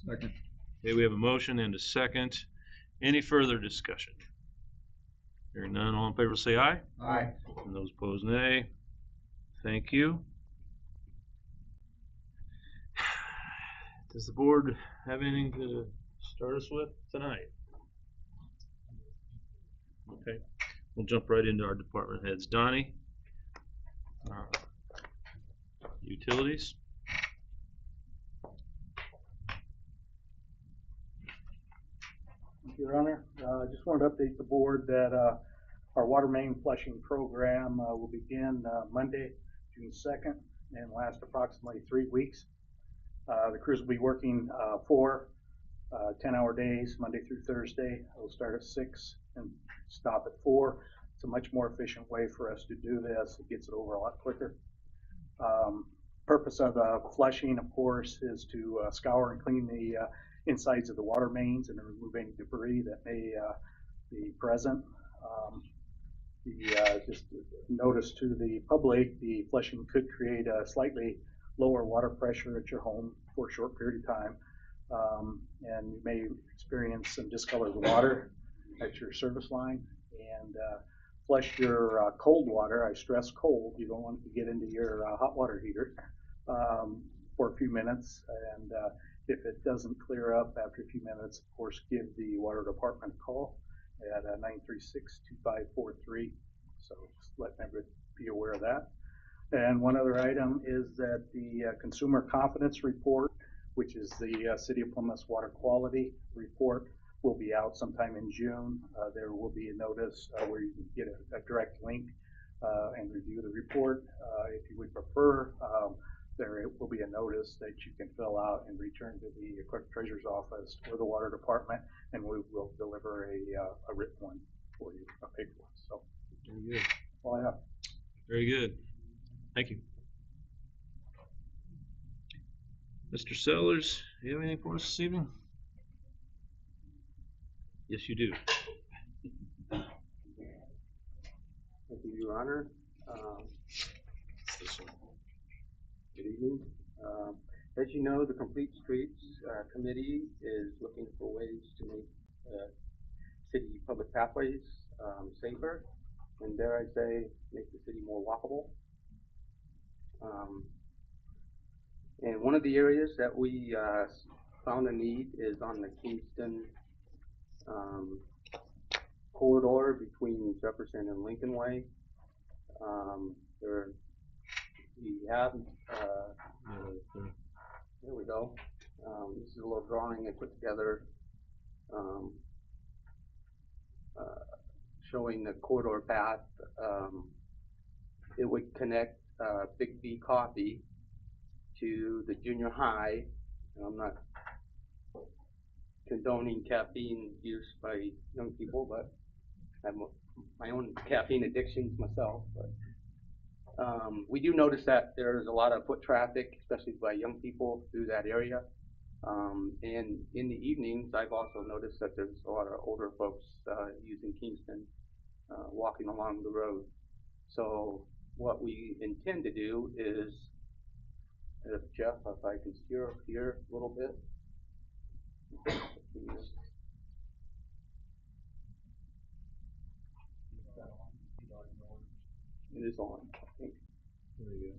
Second. Okay, we have a motion and a second. Any further discussion? Hearing none, all in favor say aye. Aye. And those opposed, nay. Thank you. Does the board have anything to start us with tonight? Okay, we'll jump right into our department heads. Donnie, utilities. Your Honor, I just wanted to update the board that our water main flushing program will begin Monday, June 2nd, and last approximately 3 weeks. The crews will be working 4 10-hour days, Monday through Thursday. It'll start at 6 and stop at 4. It's a much more efficient way for us to do this. It gets it over a lot quicker. Purpose of flushing, of course, is to scour and clean the insides of the water mains and remove any debris that may be present. Just notice to the public, the flushing could create a slightly lower water pressure at your home for a short period of time. And you may experience some discolored water at your service line. And flush your cold water. I stress cold. You don't want it to get into your hot water heater for a few minutes. And if it doesn't clear up after a few minutes, of course, give the water department a call at 936-2543. So just letting everybody be aware of that. And one other item is that the Consumer Confidence Report, which is the City of Plymouth's water quality report, will be out sometime in June. There will be a notice where you can get a direct link and review the report. If you would prefer, there will be a notice that you can fill out and return to the Clerk Treasurer's office or the Water Department, and we will deliver a written one for you, a paper one. So, Very good. all I have. Very good. Thank you. Mr. Sellers, do you have anything for us this evening? Yes, you do. Thank you, Your Honor. Good evening. As you know, the Complete Streets Committee is looking for ways to make city public pathways safer, and dare I say, make the city more walkable. And one of the areas that we found a need is on the Kingston corridor between Jefferson and Lincoln Way. We have, there we go. This is a little drawing I put together showing the corridor path. It would connect Big B Coffee to the junior high. I'm not condoning caffeine use by young people, but I have my own caffeine addictions myself. But we do notice that there's a lot of foot traffic, especially by young people through that area. And in the evenings, I've also noticed that there's a lot of older folks using Kingston, walking along the road. So what we intend to do is, Jeff, if I can steer up here a little bit. It is on, I think. There you go.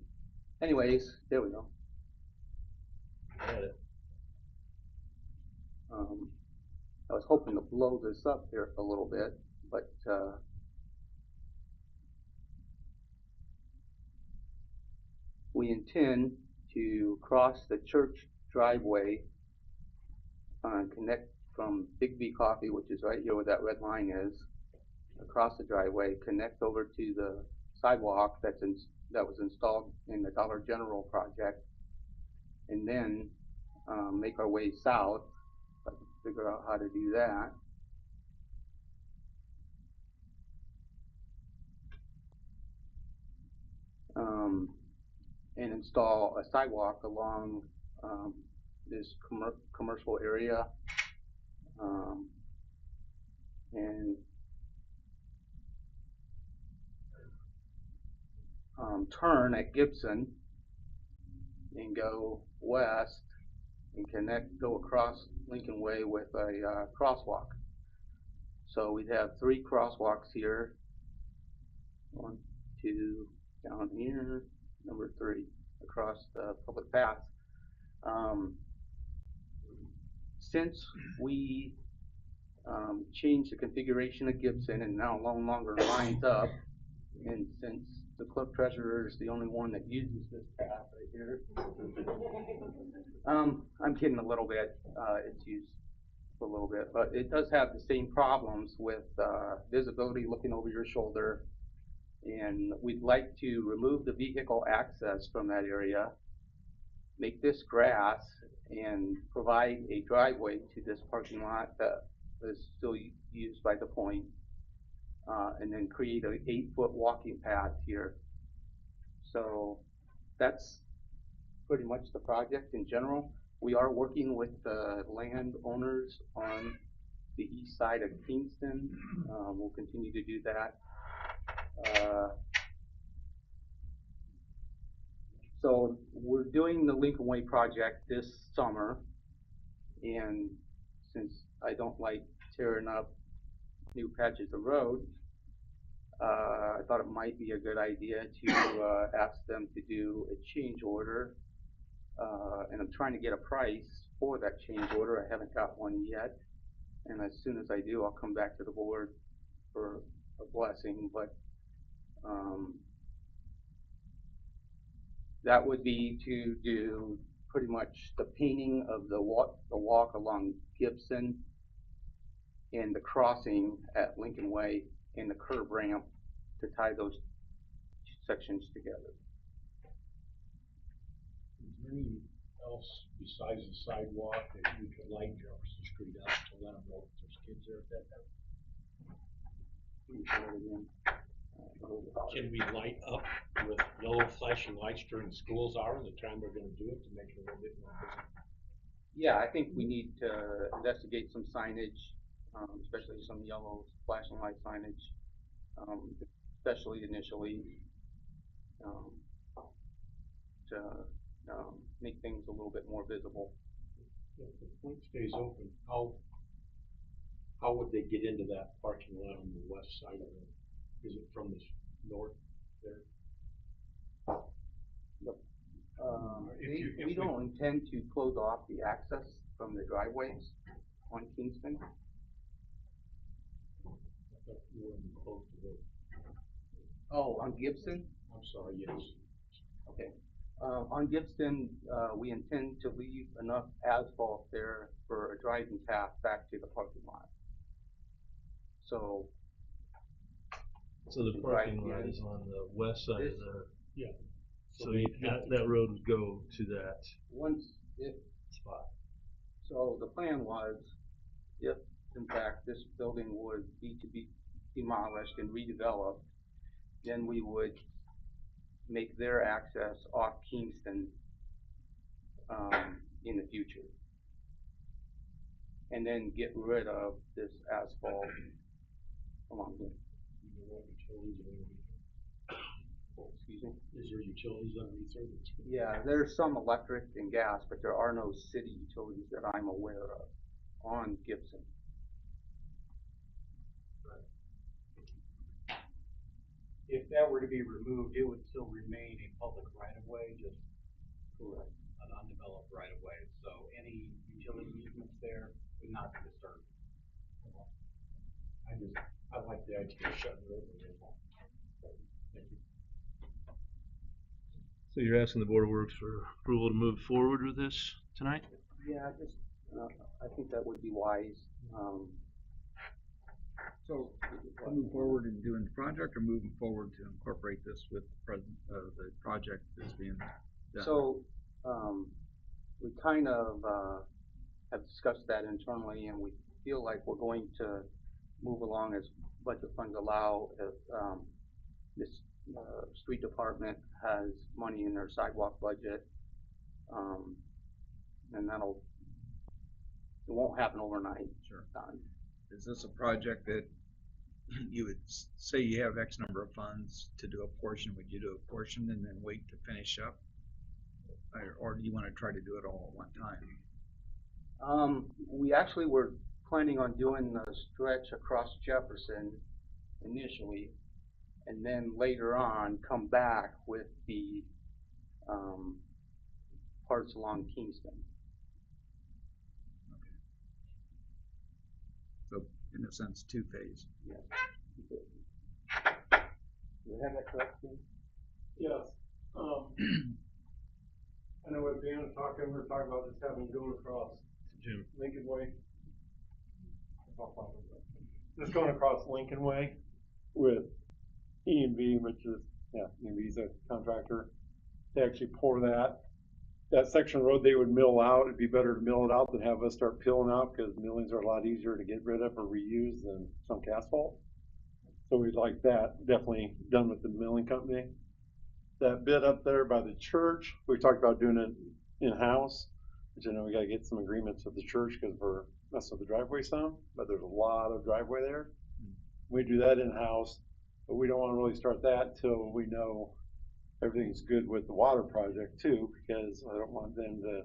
Anyways, there we go. Got it. I was hoping to blow this up here a little bit, but we intend to cross the church driveway and connect from Big B Coffee, which is right here where that red line is, across the driveway, connect over to the sidewalk that was installed in the Dollar General project, and then make our way south. If I can figure out how to do that. And install a sidewalk along this commercial area, and turn at Gibson and go west and go across Lincoln Way with a crosswalk. So we'd have 3 crosswalks here. 1, 2, down here, number 3, across the public path. Since we changed the configuration of Gibson and now no longer lines up, and since the clerk treasurer is the only one that uses this path right here, I'm kidding a little bit. It's used a little bit, but it does have the same problems with visibility, looking over your shoulder, and we'd like to remove the vehicle access from that area, make this grass, and provide a driveway to this parking lot that is still used by the point, and then create an 8-foot walking path here. So that's pretty much the project in general. We are working with the landowners on the east side of Kingston. We'll continue to do that. So we're doing the Lincoln Way project this summer, and since I don't like tearing up new patches of road, I thought it might be a good idea to ask them to do a change order, and I'm trying to get a price for that change order. I haven't got one yet, and as soon as I do, I'll come back to the board for a blessing, but that would be to do pretty much the painting of the walk along Gibson, and the crossing at Lincoln Way, and the curb ramp to tie those sections together. Is there anything else besides the sidewalk that we could light Jefferson Street up to let them know that there's kids there at that time? Can we light up with yellow flashing lights during school's hour, the time they're gonna do it, to make it a little bit more visible? Yeah, I think we need to investigate some signage, especially some yellow flashing light signage, especially initially, to make things a little bit more visible. If the point stays open, how would they get into that parking lot on the west side of it? Is it from the north there? We don't intend to close off the access from the driveways on Kingston. I thought you were in close to it. Oh, on Gibson? I'm sorry, yes. Okay. On Gibson, we intend to leave enough asphalt there for a driving path back to the parking lot. So the parking lot is on the west side of there. Yeah. So that road would go to that spot. So the plan was, if in fact this building would be to be demolished and redeveloped, then we would make their access off Kingston in the future, and then get rid of this asphalt along here. Excuse me? Is there utilities underneath there? Yeah, there's some electric and gas, but there are no city utilities that I'm aware of on Gibson. If that were to be removed, it would still remain a public right-of-way, just Correct. an undeveloped right-of-way, so any utility easements there would not be disturbed. I like the idea of shutting the road. Thank you. So you're asking the Board of Works for approval to move forward with this tonight? Yeah, just, I think that would be wise. So, moving forward and doing the project, or moving forward to incorporate this with the project that's being done? So, we kind of, have discussed that internally, and we feel like we're going to move along as budget funds allow. If, this, street department has money in their sidewalk budget, and it won't happen overnight. Sure. Is this a project that you would say you have X number of funds to do a portion? Would you do a portion and then wait to finish up? Or do you want to try to do it all at one time? We actually were planning on doing the stretch across Jefferson initially, and then later on come back with the, parts along Kingston. So in a sense, two-phase. Yes. Do we have that correct, Tim? Yes, I know what Dan was talking, we were talking about just having to go across Jim. Lincoln Way. Just going across Lincoln Way with E&B, which is, E&B's a contractor, to actually pour that section of road they would mill out. It'd be better to mill it out than have us start peeling out, because millings are a lot easier to get rid of or reuse than sunk asphalt. So we'd like that definitely done with the milling company. That bit up there by the church, we talked about doing it in-house, which I know we gotta get some agreements with the church because we're messing with the driveway some, but there's a lot of driveway there. We do that in-house, but we don't wanna really start that till we know everything's good with the water project too, because I don't want them to,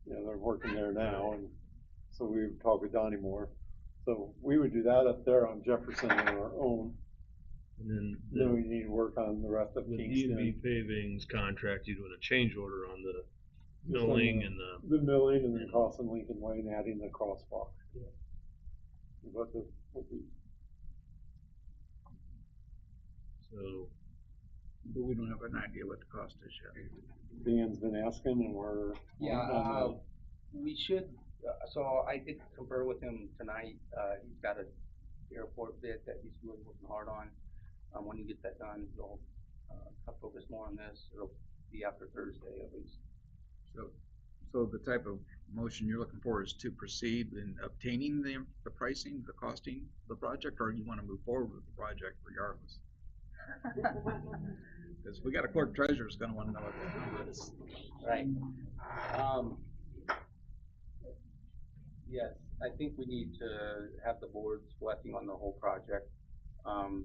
they're working there now, and so we would talk with Donnie more. So we would do that up there on Jefferson on our own. And Then we need to work on the rest of with Kingston. E&B Paving's contract, you doing a change order on the milling and The milling and then crossing Lincoln Way and adding the crosswalk. But so But we don't have an idea what the cost is yet. Dan's been asking and we're. We should, so I did confer with him tonight. He's got an airport bid that he's really working hard on. When he gets that done, he'll focus more on this. It'll be after Thursday at least. So the type of motion you're looking for is to proceed in obtaining the pricing, the costing of the project, or you want to move forward with the project regardless? Because we got a clerk treasurer who's going to want to know what that number is. Right. Yes, I think we need to have the board's blessing on the whole project. And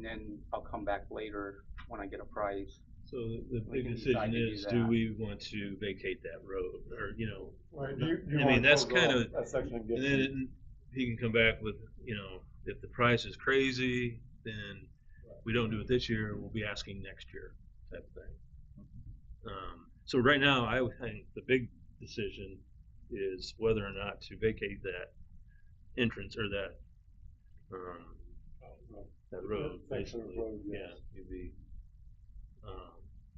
then I'll come back later when I get a price. So the We big can decision decide to do is, that. do we want to vacate that road, or, Right, I mean, that's kind of, that section and get. and then he can come back with, if the price is crazy, then we don't do it this year, we'll be asking next year, type of thing. So right now, I would think the big decision is whether or not to vacate that entrance or that road, Section of basically. road, yes. Yeah, you'd be,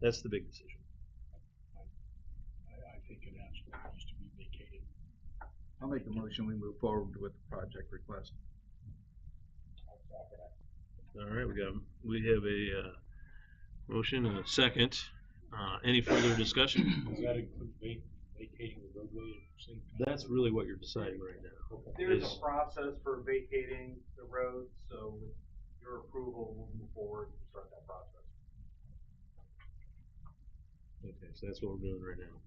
that's the big decision. I think it absolutely needs to be vacated. I'll make the motion, we move forward with the project request. All right, we have a motion and a second. Any further discussion? Does that include vacating the roadway at the same time? That's really what you're deciding right now. There's Is- a process for vacating the road, so with your approval, we'll move forward and start that process. Okay, so that's what we're doing right now.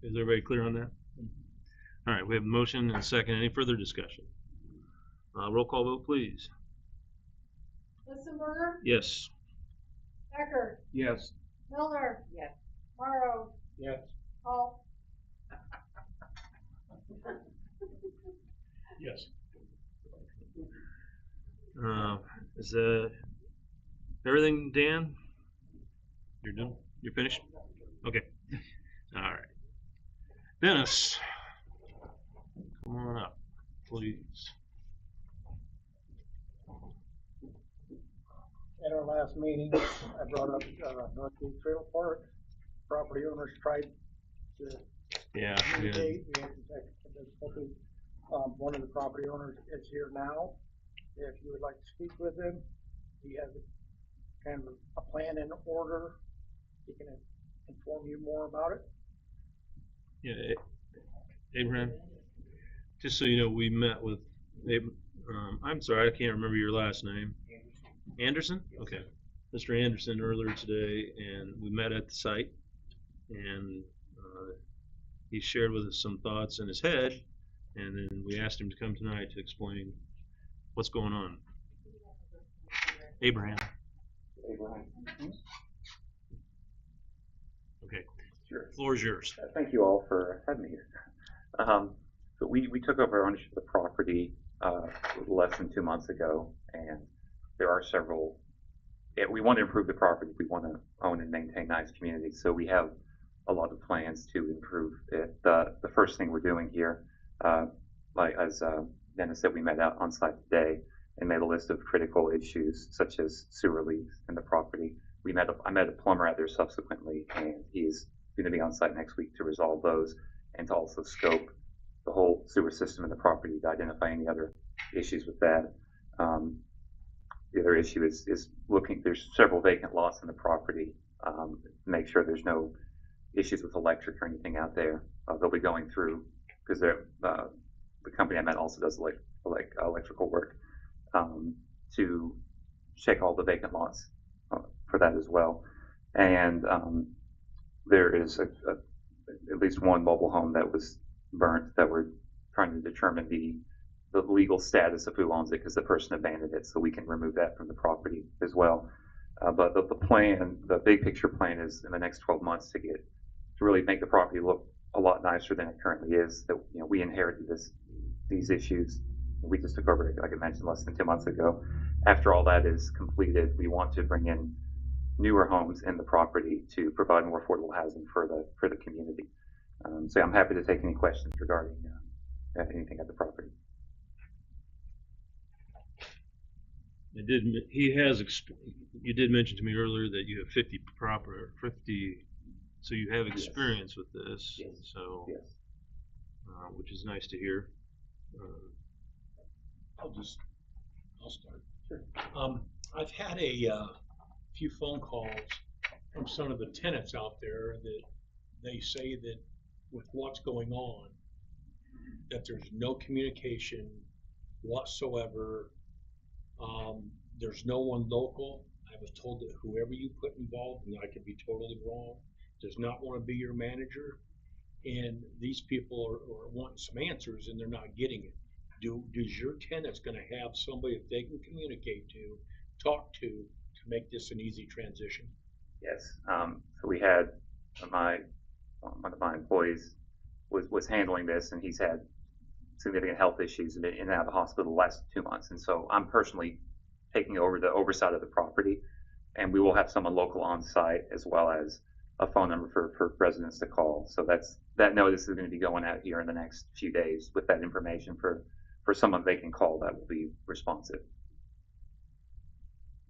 Is everybody clear on that? All right, we have a motion and a second. Any further discussion? Roll call vote, please. Listenberger, Yes. Becker, Yes. Miller. Yes. Morrow, Yes. Hall. Yes. Is everything, Dan? You're done? You're finished? Okay. All right. Dennis, come on up, please. At our last meeting, I brought up, Northgate Trail Park. Property owners tried to Yeah. communicate. We had some technical difficulties. One of the property owners is here now. If you would like to speak with him, he has kind of a plan in order. He can inform you more about it. Yeah, Abraham, just so you know, we met with, I'm sorry, I can't remember your last name. Anderson? Okay. Mr. Anderson earlier today, and we met at the site, and he shared with us some thoughts in his head, and then we asked him to come tonight to explain what's going on. Abraham. Okay. Sure. Floor is yours. Thank you all for having me here. So we took over ownership of the property less than 2 months ago, and there are several. Yeah, we want to improve the property. We want to own and maintain nice communities. So we have a lot of plans to improve it. The first thing we're doing here, like as Dennis said, we met out on site today and made a list of critical issues such as sewer leaks in the property. I met a plumber out there subsequently, and he's going to be on site next week to resolve those and to also scope the whole sewer system in the property to identify any other issues with that. The other issue is looking, there's several vacant lots in the property, make sure there's no issues with electric or anything out there. They'll be going through, because the company I met also does electrical work, to check all the vacant lots for that as well. And there is at least one mobile home that was burnt that we're trying to determine the legal status of who owns it, because the person abandoned it, so we can remove that from the property as well. But the plan, the big picture plan, is in the next 12 months to really make the property look a lot nicer than it currently is. That we inherited these issues. We just took over, like I mentioned, less than 2 months ago. After all that is completed, we want to bring in newer homes in the property to provide more affordable housing for the community. So I'm happy to take any questions regarding anything at the property. You did mention to me earlier that you have 50 so you have experience with this. Yes. So, Yes. Which is nice to hear. I'll start. Sure. I've had a few phone calls from some of the tenants out there that they say that with what's going on, that there's no communication whatsoever. There's no one local. I was told that whoever you put involved, and I could be totally wrong, does not want to be your manager. And these people are wanting some answers, and they're not getting it. Does your tenant's going to have somebody that they can communicate to, talk to make this an easy transition? Yes. So we had one of my employees was handling this, and he's had significant health issues and been in and out of the hospital the last 2 months. And so I'm personally taking over the oversight of the property, and we will have someone local on site as well as a phone number for residents to call. So that notice is going to be going out here in the next few days with that information for someone they can call that will be responsive.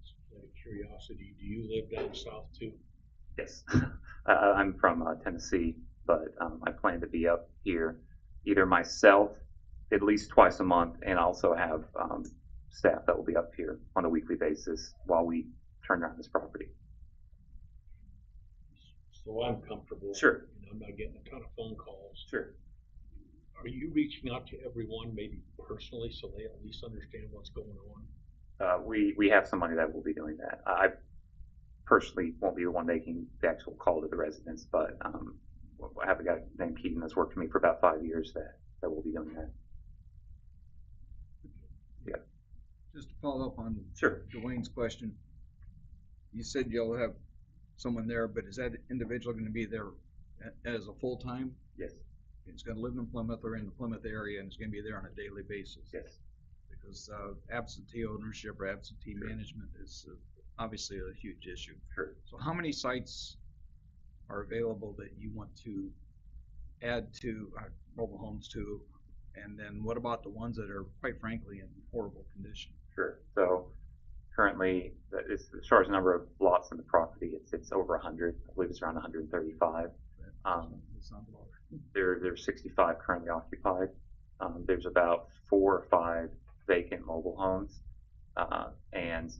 Just out of curiosity, do you live down south too? Yes. I'm from Tennessee, but I plan to be up here either myself at least twice a month, and also have staff that will be up here on a weekly basis while we turn around this property. So I'm comfortable. Sure. I'm not getting a ton of phone calls. Sure. Are you reaching out to everyone, maybe personally, so they at least understand what's going on? We have somebody that will be doing that. I personally won't be the one making the actual call to the residents, but I have a guy named Keaton that's worked for me for about 5 years that will be doing that. Yeah. Just to follow up on Sure. Dwayne's question, you said you'll have someone there, but is that individual going to be there as a full-time? Yes. It's going to live in Plymouth or in the Plymouth area, and it's going to be there on a daily basis. Yes. Because absentee ownership or absentee management is obviously a huge issue. Sure. So how many sites are available that you want to add to mobile homes to? And then what about the ones that are, quite frankly, in horrible condition? Sure. So currently, as far as the number of lots in the property, it's over 100. I believe it's around 135. There's 65 currently occupied. There's about 4 or 5 vacant mobile homes, and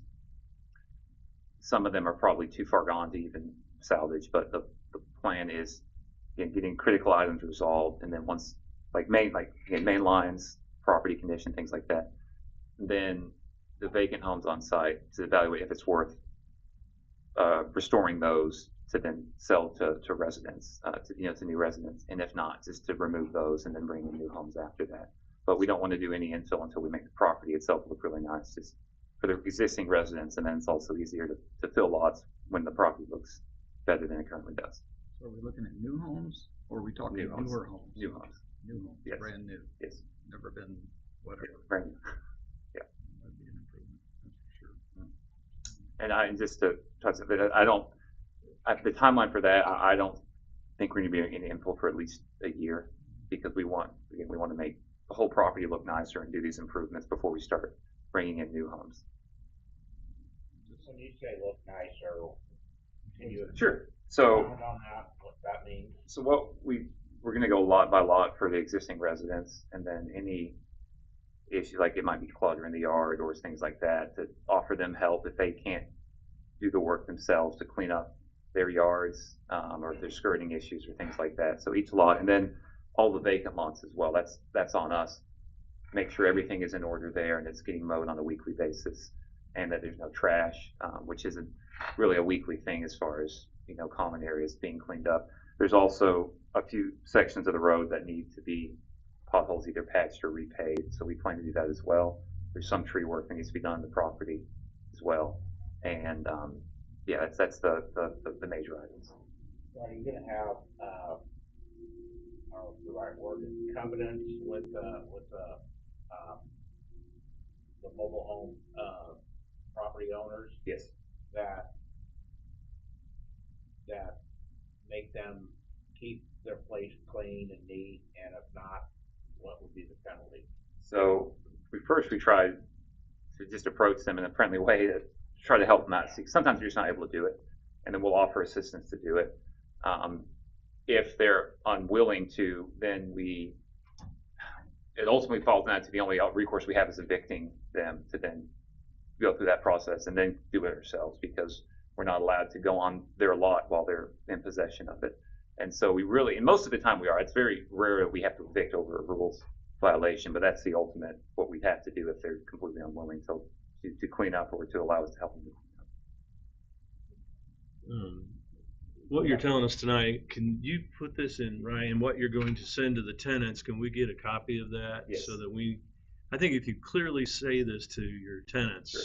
some of them are probably too far gone to even salvage. But the plan is getting critical items resolved, and then once main lines, property condition, things like that, then the vacant homes on site to evaluate if it's worth restoring those to then sell to residents, to new residents, and if not, just to remove those and then bring in new homes after that. But we don't want to do any infill until we make the property itself look really nice, just for the existing residents, and then it's also easier to fill lots when the property looks better than it currently does. So are we looking at new homes, or are we talking New homes. newer homes? New homes. New homes, Yes. brand new, Yes, never been whatever. brand new. That'd be an improvement, that's for sure. And just to touch on that, I don't, the timeline for that, I don't think we're gonna be in info for at least a year, because we want to make the whole property look nicer and do these improvements before we start bringing in new homes. When you say look nicer, can you Sure. So, comment on that, what that means? so what we're gonna go lot by lot for the existing residents, and then any issue, like it might be clutter in the yard or things like that, to offer them help if they can't do the work themselves to clean up their yards, or if there's skirting issues or things like that. So each lot, and then all the vacant lots as well, that's on us. Make sure everything is in order there and it's getting mowed on a weekly basis, and that there's no trash, which isn't really a weekly thing as far as, common areas being cleaned up. There's also a few sections of the road that need to be potholes either patched or repaved, so we plan to do that as well. There's some tree work that needs to be done on the property as well, and yeah, that's the major items. Are you gonna have, I don't know if the right word is covenants with the mobile home, property owners Yes. that make them keep their place clean and neat, and if not, what would be the penalty? So we tried to just approach them in a friendly way to try to help them out. See, sometimes you're just not able to do it, and then we'll offer assistance to do it. If they're unwilling to, then it ultimately falls down to the only recourse we have is evicting them to then go through that process and then do it ourselves, because we're not allowed to go on their lot while they're in possession of it. And so and most of the time we are. It's very rare that we have to evict over a rules violation, but that's the ultimate, what we have to do if they're completely unwilling to clean up or to allow us to help them. What you're telling us tonight, can you put this in writing, what you're going to send to the tenants? Can we get a copy of that? Yes. So that I think if you clearly say this to your tenants Sure.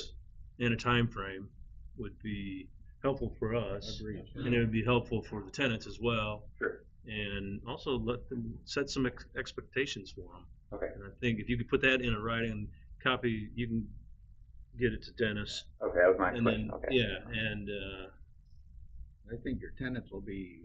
in a time frame, would be helpful for us. Agreed. And it would be helpful for the tenants as well. Sure. And also let them set some expectations for them. Okay. And I think if you could put that in a writing copy, you can get it to Dennis. Okay, that was my And question. then, Okay. yeah, and I think your tenants will take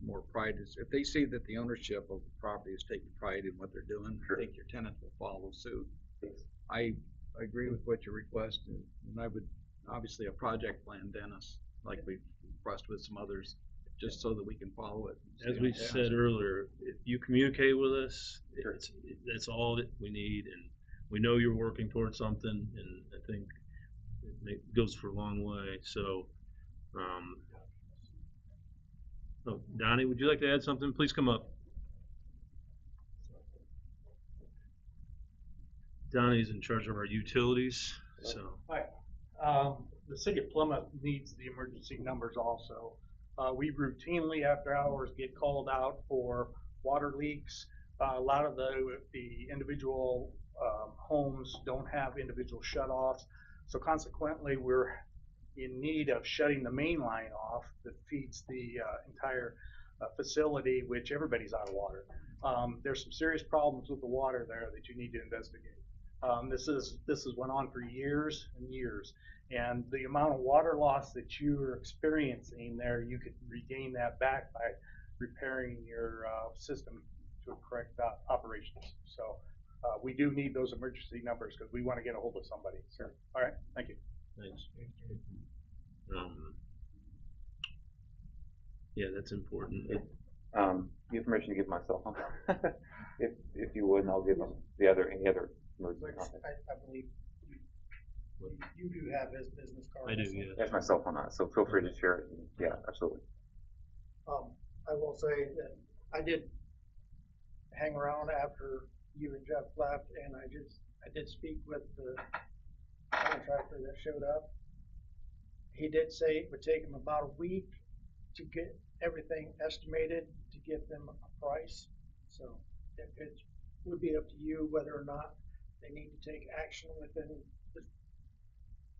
more pride, if they see that the ownership of the property is taking pride in what they're doing, Sure. I think your tenants will follow suit. Yes. I agree with what you request, and I would, obviously, a project plan, Dennis, like we've requested with some others, just so that we can follow it. as we said earlier, if you communicate with us, Sure. that's all that we need, and we know you're working towards something, and I think it goes for a long way. So, Donnie, would you like to add something? Please come up. Donnie's in charge of our utilities, so. Hi. The city of Plymouth needs the emergency numbers also. We routinely, after hours, get called out for water leaks. A lot of the individual homes don't have individual shut-offs, so consequently, we're in need of shutting the main line off that feeds the entire facility, which everybody's out of water. There's some serious problems with the water there that you need to investigate. This has went on for years and years, and the amount of water loss that you're experiencing there, you could regain that back by repairing your system to correct operations. So we do need those emergency numbers because we want to get a hold of somebody. Sure. All right. Thank you. Thanks. Yeah, that's important. You have permission to give my cell phone, if you would, and I'll give them any other emergency contact. I believe you do have his business card. I do, yeah. That's my cell phone on it, so feel free to share it. Yeah, absolutely. I will say that I did hang around after you and Jeff left, and I did speak with the contractor that showed up. He did say it would take him about a week to get everything estimated to give them a price. So it would be up to you whether or not they need to take action within the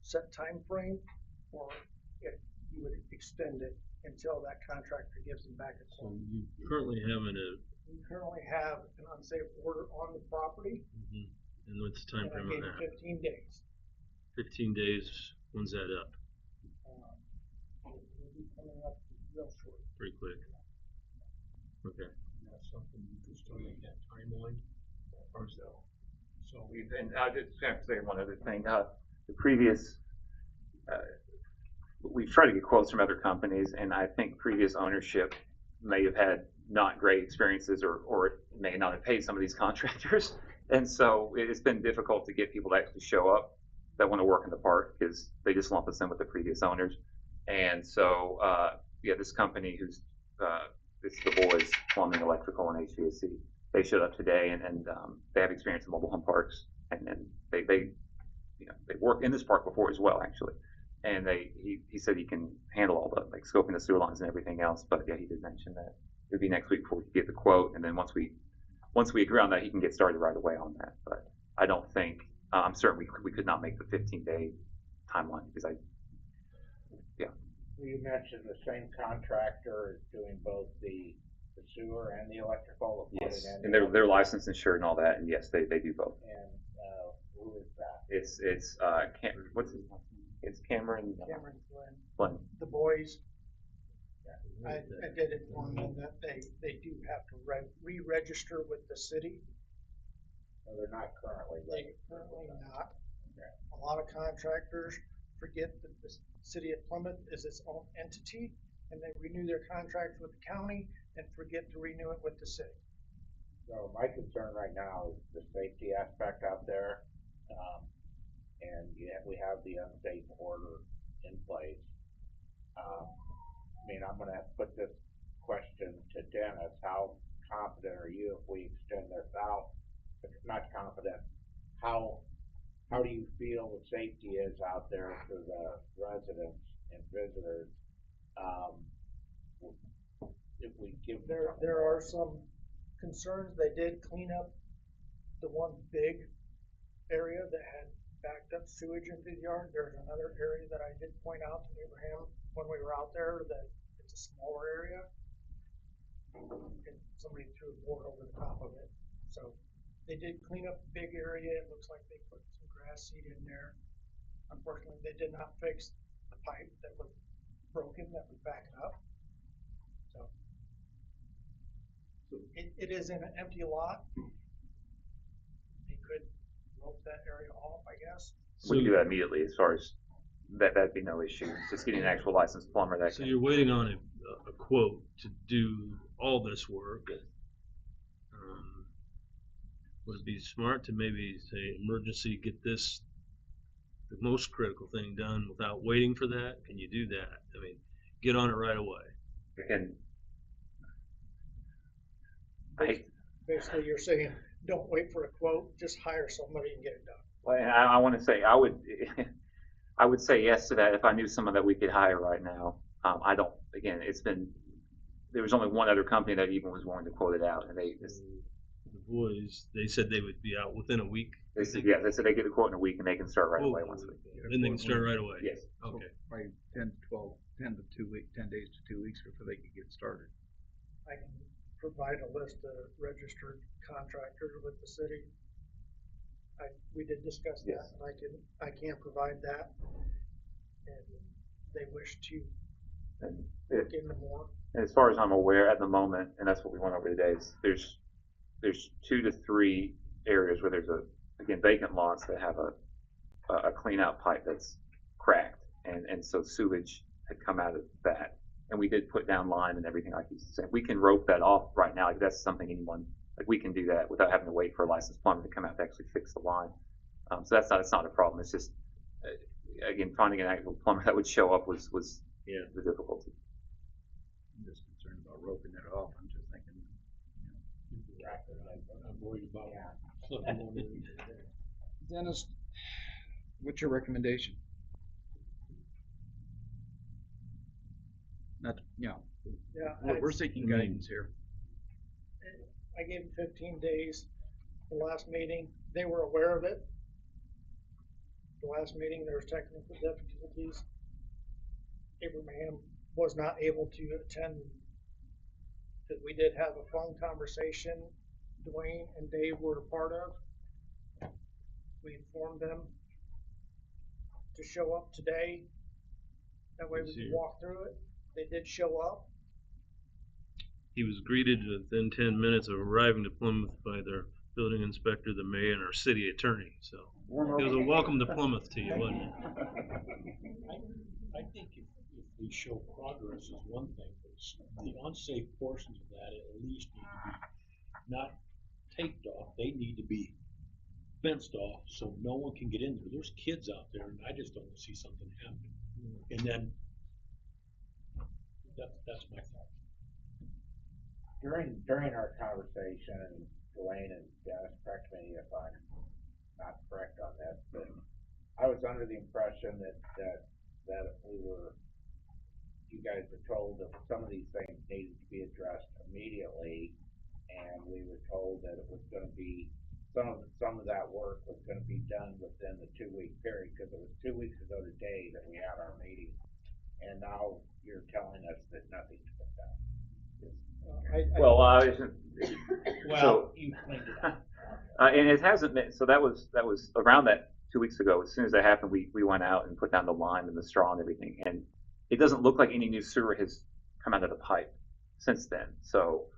set time frame, or if you would extend it until that contractor gives them back a So quote. you currently have currently have an unsafe order on the property, And what's the time and I frame gave on him that? 15 days. 15 days, when's that up? We'll be coming up real short. Pretty quick. Okay. That's something you can still make that timeline, or so. So And I just have to say one other thing. The previous, we've tried to get quotes from other companies, and I think previous ownership may have had not great experiences, or may not have paid some of these contractors. And so it's been difficult to get people to actually show up that want to work in the park because they just lump us in with the previous owners. And so, yeah, this company who's, it's the boys, plumbing, electrical, and HVAC. They showed up today, and they have experience in mobile home parks, and they they've worked in this park before as well, actually. And he said he can handle all the like scoping the sewer lines and everything else. But yeah, he did mention that it would be next week before we could get the quote, and then once we agree on that, he can get started right away on that. But I don't think I'm certain we could not make the 15-day timeline because You mentioned the same contractor is doing both the sewer and the electrical. The yes, plumbing and the they're licensed, insured, and all that, and yes, they do both. And who is that? It's what's his last name? It's Cameron. Cameron Glenn, Glenn. the boys, I did inform them that they do have to re-register with the city. No, they're not currently. They currently not. A lot of contractors forget that the city of Plymouth is its own entity, and they renew their contract with the county and forget to renew it with the city. So my concern right now is the safety aspect out there, and yet we have the unsafe order in place. I mean, I'm gonna have to put this question to Dennis. How confident are you if we extend this out? If not confident, how do you feel the safety is out there for the residents and visitors? If we give There are some concerns. They did clean up the one big area that had backed up sewage into the yard. There's another area that I did point out to Abraham when we were out there that it's a smaller area. And somebody threw a board over the top of it. So they did clean up the big area. It looks like they put some grass seed in there. Unfortunately, they did not fix the pipe that was broken that was backing up. So it is in an empty lot. They could rope that area off, I guess. We can do that immediately. As far as that'd be no issue. Just getting an actual licensed plumber that So can. you're waiting on a quote to do all this work. Would it be smart to maybe say emergency, get this, the most critical thing done without waiting for that? Can you do that? I mean, get on it right away. And Basically, you're saying, don't wait for a quote, just hire somebody and get it done. well, and I want to say I would say yes to that if I knew someone that we could hire right now. I don't. Again, there was only one other company that even was willing to quote it out, and The boys, they said they would be out within a week. they said they get the quote in a week and they can start right away once a week. Then they can start right away. Yes. Okay. Probably 10 to 10 days to 2 weeks before they could get started. I can provide a list of registered contractors with the city. We did discuss that, Yes. and I can provide that. And they wish to And look into more. as far as I'm aware at the moment, and that's what we went over today, is there's 2 to 3 areas where there's vacant lots that have a clean out pipe that's cracked, and so sewage had come out of that. And we did put down lime and everything like you said. We can rope that off right now. Like that's something we can do that without having to wait for a licensed plumber to come out to actually fix the line. So it's not a problem. It's just again finding an actual plumber that would show up was the difficulty. I'm just concerned about roping it off. I'm just thinking, I'm worried about slipping on it. Dennis, what's your recommendation? Not, Yeah, we're seeking guidance here. I gave them 15 days. The last meeting, they were aware of it. The last meeting, there was technical difficulties. Abraham was not able to attend Because we did have a phone conversation Dwayne and Dave were a part of. We informed them to show up today. That way we could walk through it. They did show up. He was greeted within 10 minutes of arriving to Plymouth by their building inspector, the mayor, and our city attorney. So it was a welcome to Plymouth to you, wasn't it? I think if we show progress is one thing, but the unsafe portions of that at least need to be not taped off, they need to be fenced off so no one can get in there. There's kids out there and I just don't want to see something happen. And then, that's my thought. During our conversation, Dwayne and Dennis, correct me if I'm not correct on this, but I was under the impression that you guys were told that some of these things needed to be addressed immediately, and we were told that it was gonna be, some of that work was gonna be done within the 2-week period, because it was 2 weeks ago today that we had our meeting, and now you're telling us that nothing's been done. So, You cleaned it up. and it hasn't been, so that was around that 2 weeks ago. As soon as that happened, we went out and put down the lime and the straw and everything. And it doesn't look like any new sewer has come out of the pipe since then. So,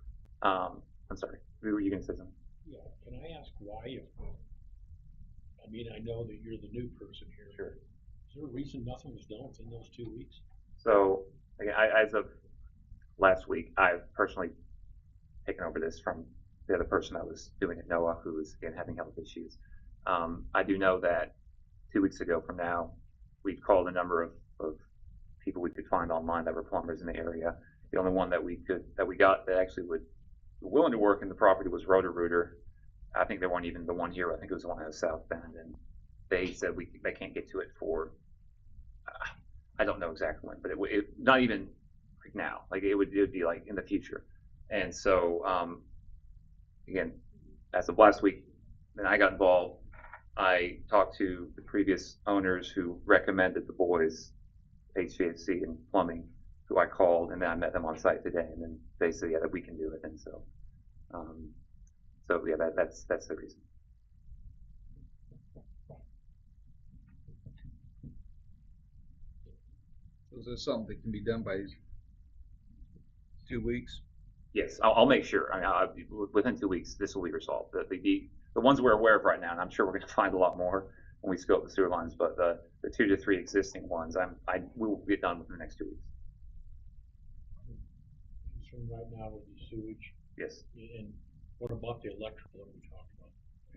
I'm sorry, were you going to say something? Yeah, can I ask why I mean, I know that you're the new person here. Sure. Is there a reason nothing was done within those 2 weeks? So, again, as of last week, I've personally taken over this from the other person that was doing it, Noah, who was, again, having health issues. I do know that 2 weeks ago from now, we called a number of people we could find online that were plumbers in the area. The only one that we got that actually were willing to work in the property was Roto-Rooter. I think they weren't even the one here. I think it was the one out of South Bend, and they said they can't get to it for, I don't know exactly when, but it not even like now. Like it would be like in the future. And so, again, as of last week, then I got involved. I talked to the previous owners who recommended the boys, HVAC and plumbing, who I called, and then I met them on site today, and then they said, yeah, that we can do it. And so, yeah, that's the reason. So is this something that can be done by 2 weeks? Yes, I'll make sure. Within 2 weeks, this will be resolved. The ones we're aware of right now, and I'm sure we're going to find a lot more when we scope the sewer lines, but the 2 to 3 existing ones, we will get done within the next 2 weeks. Concern right now with the sewage. Yes. And what about the electrical that we talked about?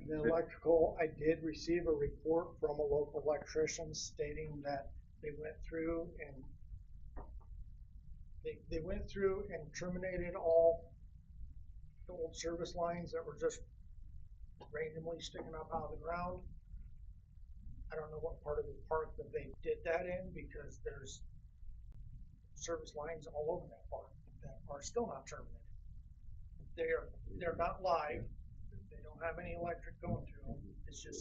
The electrical, I did receive a report from a local electrician stating that they went through and terminated all the old service lines that were just randomly sticking up out of the ground. I don't know what part of the park that they did that in, because there's service lines all over that park that are still not terminated. They're not live. They don't have any electric going to them. It's a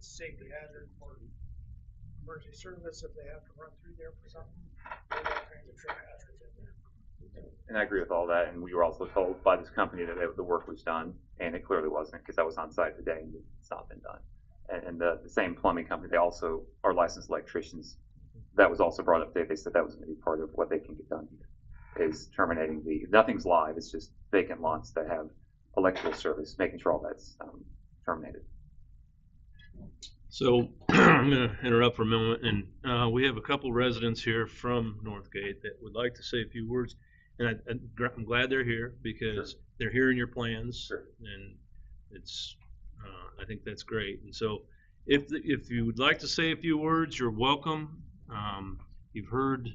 safety hazard for emergency service if they have to run through there for something. There's all kinds of trip hazards in there. And I agree with all that. And we were also told by this company that the work was done, and it clearly wasn't, because I was on site today and it's not been done. And the same plumbing company, they also are licensed electricians. That was also brought up today. They said that was going to be part of what they can get done here, is terminating nothing's live. It's just vacant lots that have electrical service, making sure all that's terminated. So I'm going to interrupt for a moment, and we have a couple residents here from Northgate that would like to say a few words. And I'm glad they're here, because Sure. they're hearing your plans, Sure. and it's I think that's great. And so if you would like to say a few words, you're welcome. You've heard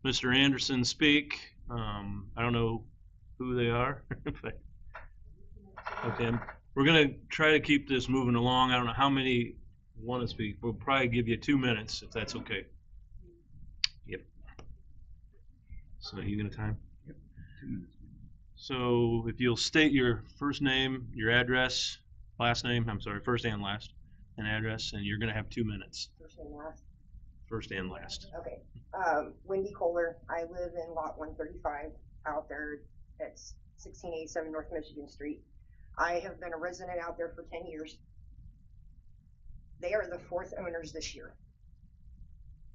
Mr. Anderson speak. I don't know who they are. Okay, we're going to try to keep this moving along. I don't know how many want to speak. We'll probably give you 2 minutes, if that's okay. Yep. So you gonna time? Yep, 2 minutes. So if you'll state your first name, your address, first and last, and address, and you're gonna have 2 minutes. First and last? First and last. Okay. Wendy Kohler. I live in lot 135 out there at 1687 North Michigan Street. I have been a resident out there for 10 years. They are the fourth owners this year,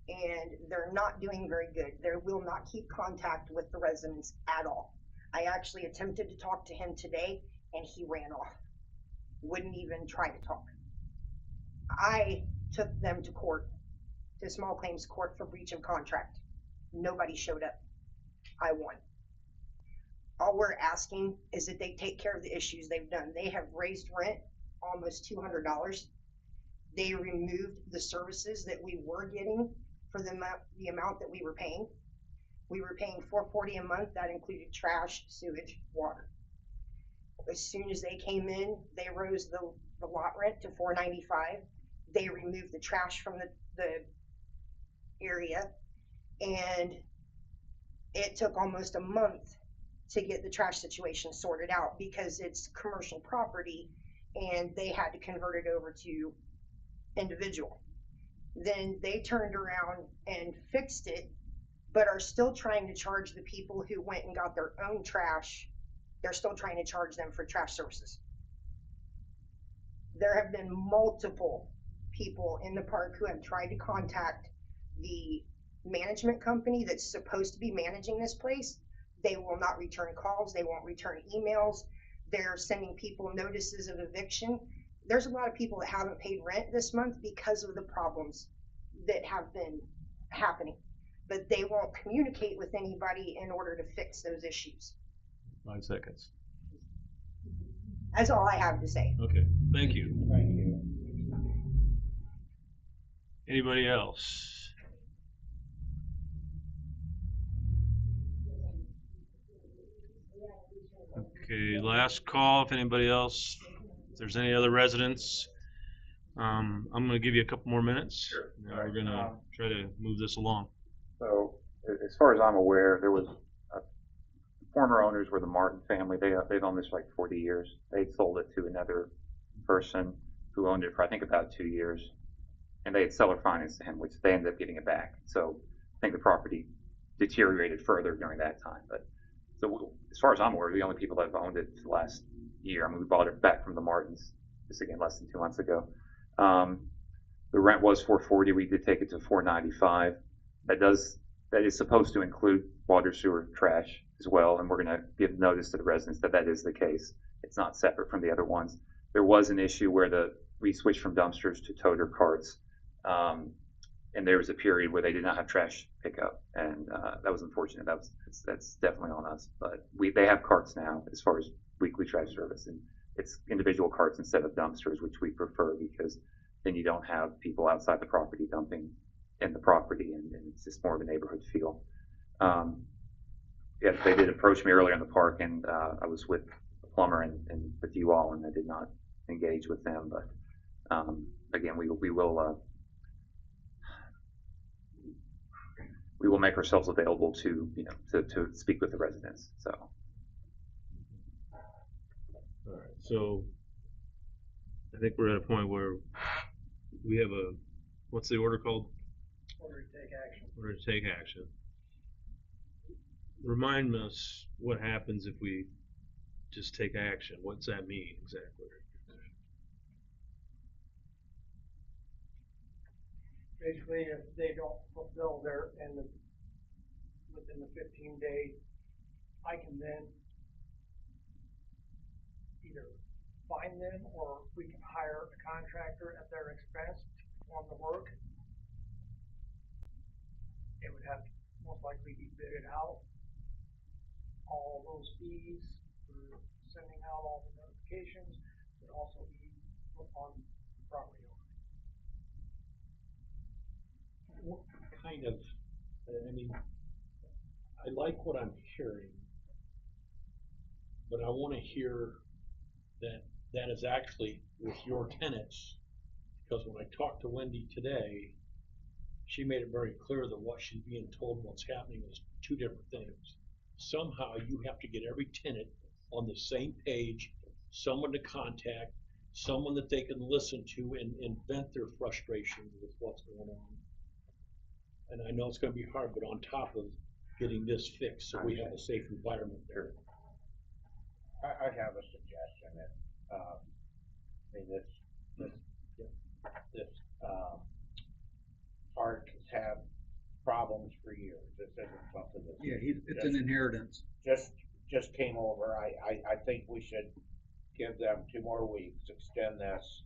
and they're not doing very good. They will not keep contact with the residents at all. I actually attempted to talk to him today, and he ran off. Wouldn't even try to talk. I took them to court, to small claims court for breach of contract. Nobody showed up. I won. All we're asking is that they take care of the issues they've done. They have raised rent almost $200. They removed the services that we were getting for the amount that we were paying. We were paying $440 a month. That included trash, sewage, water. As soon as they came in, they rose the lot rent to $495. They removed the trash from the area, and it took almost a month to get the trash situation sorted out because it's commercial property and they had to convert it over to individual. Then they turned around and fixed it, but are still trying to charge the people who went and got their own trash. They're still trying to charge them for trash services. There have been multiple people in the park who have tried to contact the management company that's supposed to be managing this place. They will not return calls. They won't return emails. They're sending people notices of eviction. There's a lot of people that haven't paid rent this month because of the problems that have been happening, but they won't communicate with anybody in order to fix those issues. 5 seconds. That's all I have to say. Okay, thank you. Thank you. Anybody else? Okay, last call if anybody else, if there's any other residents. I'm gonna give you a couple more minutes. Sure. And we're gonna try to move this along. So, as far as I'm aware, there was former owners were the Martin family. They've owned this for like 40 years. They sold it to another person who owned it for I think about 2 years, and they had seller financed to him, which they ended up getting it back. So I think the property deteriorated further during that time. But so as far as I'm aware, the only people that have owned it for the last year. I mean, we bought it back from the Martins just again less than 2 months ago. The rent was $440. We did take it to $495. That is supposed to include water, sewer, trash as well, and we're going to give notice to the residents that that is the case. It's not separate from the other ones. There was an issue where we switched from dumpsters to toter carts, and there was a period where they did not have trash pickup, and that was unfortunate. That's definitely on us. But they have carts now as far as weekly trash service, and it's individual carts instead of dumpsters, which we prefer because then you don't have people outside the property dumping in the property, and it's just more of a neighborhood feel. Yes, they did approach me earlier in the park, and I was with the plumber and with you all, and I did not engage with them. But again, we will make ourselves available to to speak with the residents. So. All right. So I think we're at a point where we have what's the order called? Order to take action. Order to take action. Remind us what happens if we just take action. What's that mean exactly? Basically, if they don't fulfill their end within the 15-day, I can then either find them or we can hire a contractor at their expense to perform the work. It would have to most likely be bidded out. All those fees for sending out all the notifications would also be put on the property owner. What kind of, I mean, I like what I'm hearing, but I want to hear that is actually with your tenants, because when I talked to Wendy today, she made it very clear that what she's being told and what's happening is two different things. Somehow you have to get every tenant on the same page, someone to contact, someone that they can listen to and vent their frustration with what's going on. And I know it's going to be hard, but on top of getting this fixed so we have a safe environment there. I have a suggestion that, I mean, this park has had problems for years. This isn't something that's. Yeah, it's an inheritance. Just came over. I think we should give them 2 more weeks, extend this,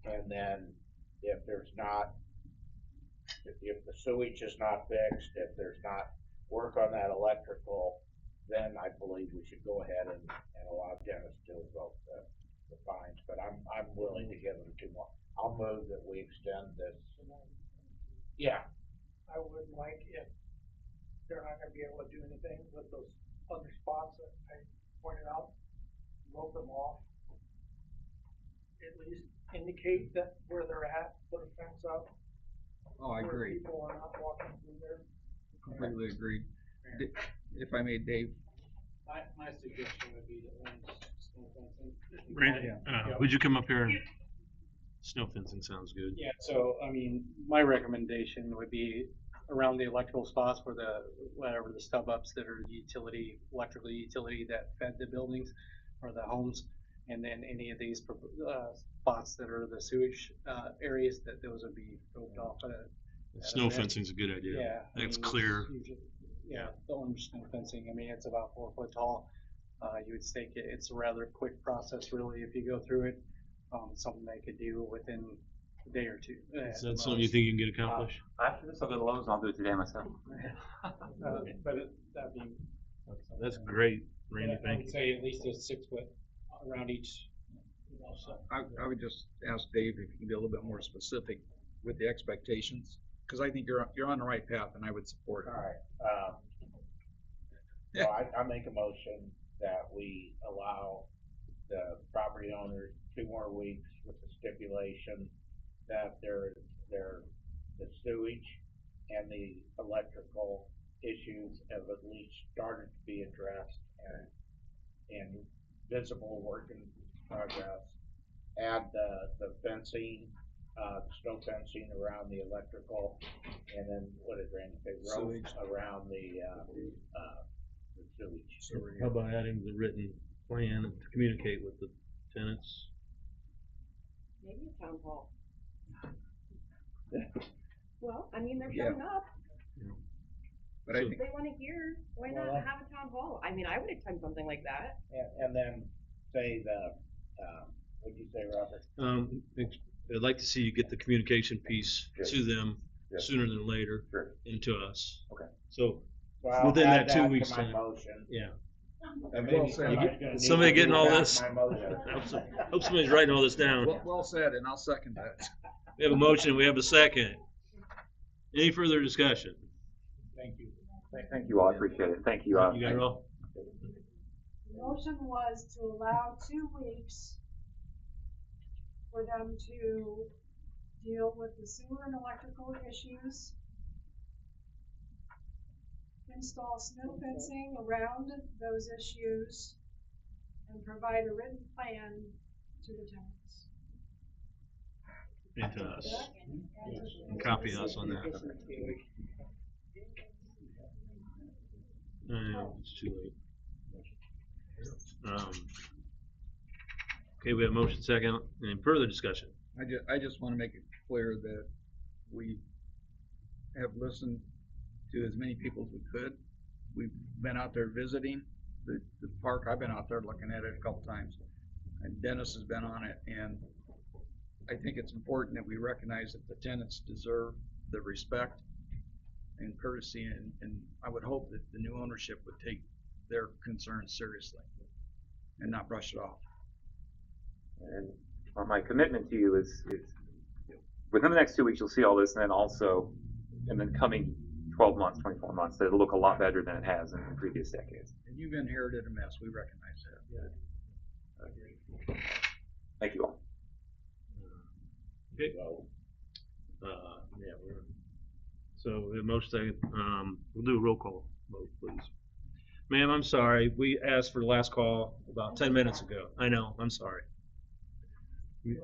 and then if there's not, if the sewage is not fixed, if there's not work on that electrical, then I believe we should go ahead and allow Dennis to invoke the fines, but I'm willing to give them 2 more. I'll move that we extend this. Yeah, I would like, if they're not gonna be able to do anything with those other spots that I pointed out, rope them off. At least indicate that where they're at, put a fence up. Oh, I where agree. people are not walking through there. Completely agree. If I may, Dave. My suggestion would be that when snow fencing. Randy, would you come up here? And snow fencing sounds good. Yeah, so, I mean, my recommendation would be around the electrical spots where whatever the stub ups that are electrical utility that fed the buildings or the homes, and then any of these, spots that are the sewage, areas, that those would be roped off at a. Snow fencing's a good idea. Yeah. It's clear. Yeah, the orange snow fencing, I mean, it's about 4 foot tall. You would stake it, it's a rather quick process really if you go through it. Something they could do within a day or two. Is that something you think you can get accomplished? After this, I'll go to Lowe's and I'll do it today myself. That'd be. That's great, Randy, I thank would you. say at least a 6 foot around each. I would just ask Dave if you can be a little bit more specific with the expectations, because I think you're on the right path, and I would support it. all right. So I make a motion that we allow the property owners 2 more weeks with the stipulation that the sewage and the electrical issues have at least started to be addressed and visible work in progress. Add the fencing, snow fencing around the electrical, and then what did Randy say? Ropes around the sewage. How about adding the written plan to communicate with the tenants? Maybe a town hall. Well, I mean, they're Yeah. showing up. But I If think, they wanna hear, why not Well, have a town hall? I mean, I would attend something like that. And then say what'd you say, Robert? I'd like to see you get the communication piece Good. to them Good. sooner than later Sure. and to us. Okay. So, Well, within I'll add that 2 to weeks my time. motion. Yeah. And Well maybe said. somebody's gonna need Somebody to getting read all back this? my motion. Hope somebody's writing all this down. well said, and I'll second that. We have a motion, we have a second. Any further discussion? Thank you. Thank you all, I appreciate it. Thank you. You got it all? The motion was to allow 2 weeks for them to deal with the sewer and electrical issues, install snow fencing around those issues, and provide a written plan to the tenants. And to us. And copy us on that. No, it's too late. Okay, we have motion second. Any further discussion? I just want to make it clear that we have listened to as many people as we could. We've been out there visiting the park. I've been out there looking at it a couple times, and Dennis has been on it. And I think it's important that we recognize that the tenants deserve the respect and courtesy, and I would hope that the new ownership would take their concerns seriously and not brush it off. And my commitment to you is within the next 2 weeks, you'll see all this, and then also in the coming 12 months, 24 months, it'll look a lot better than it has in previous decades. And you've inherited a mess. We recognize that. Thank you all. Okay. So we have motion second. We'll do a roll call vote, please. Ma'am, I'm sorry. We asked for the last call about 10 minutes ago. I know, I'm sorry. It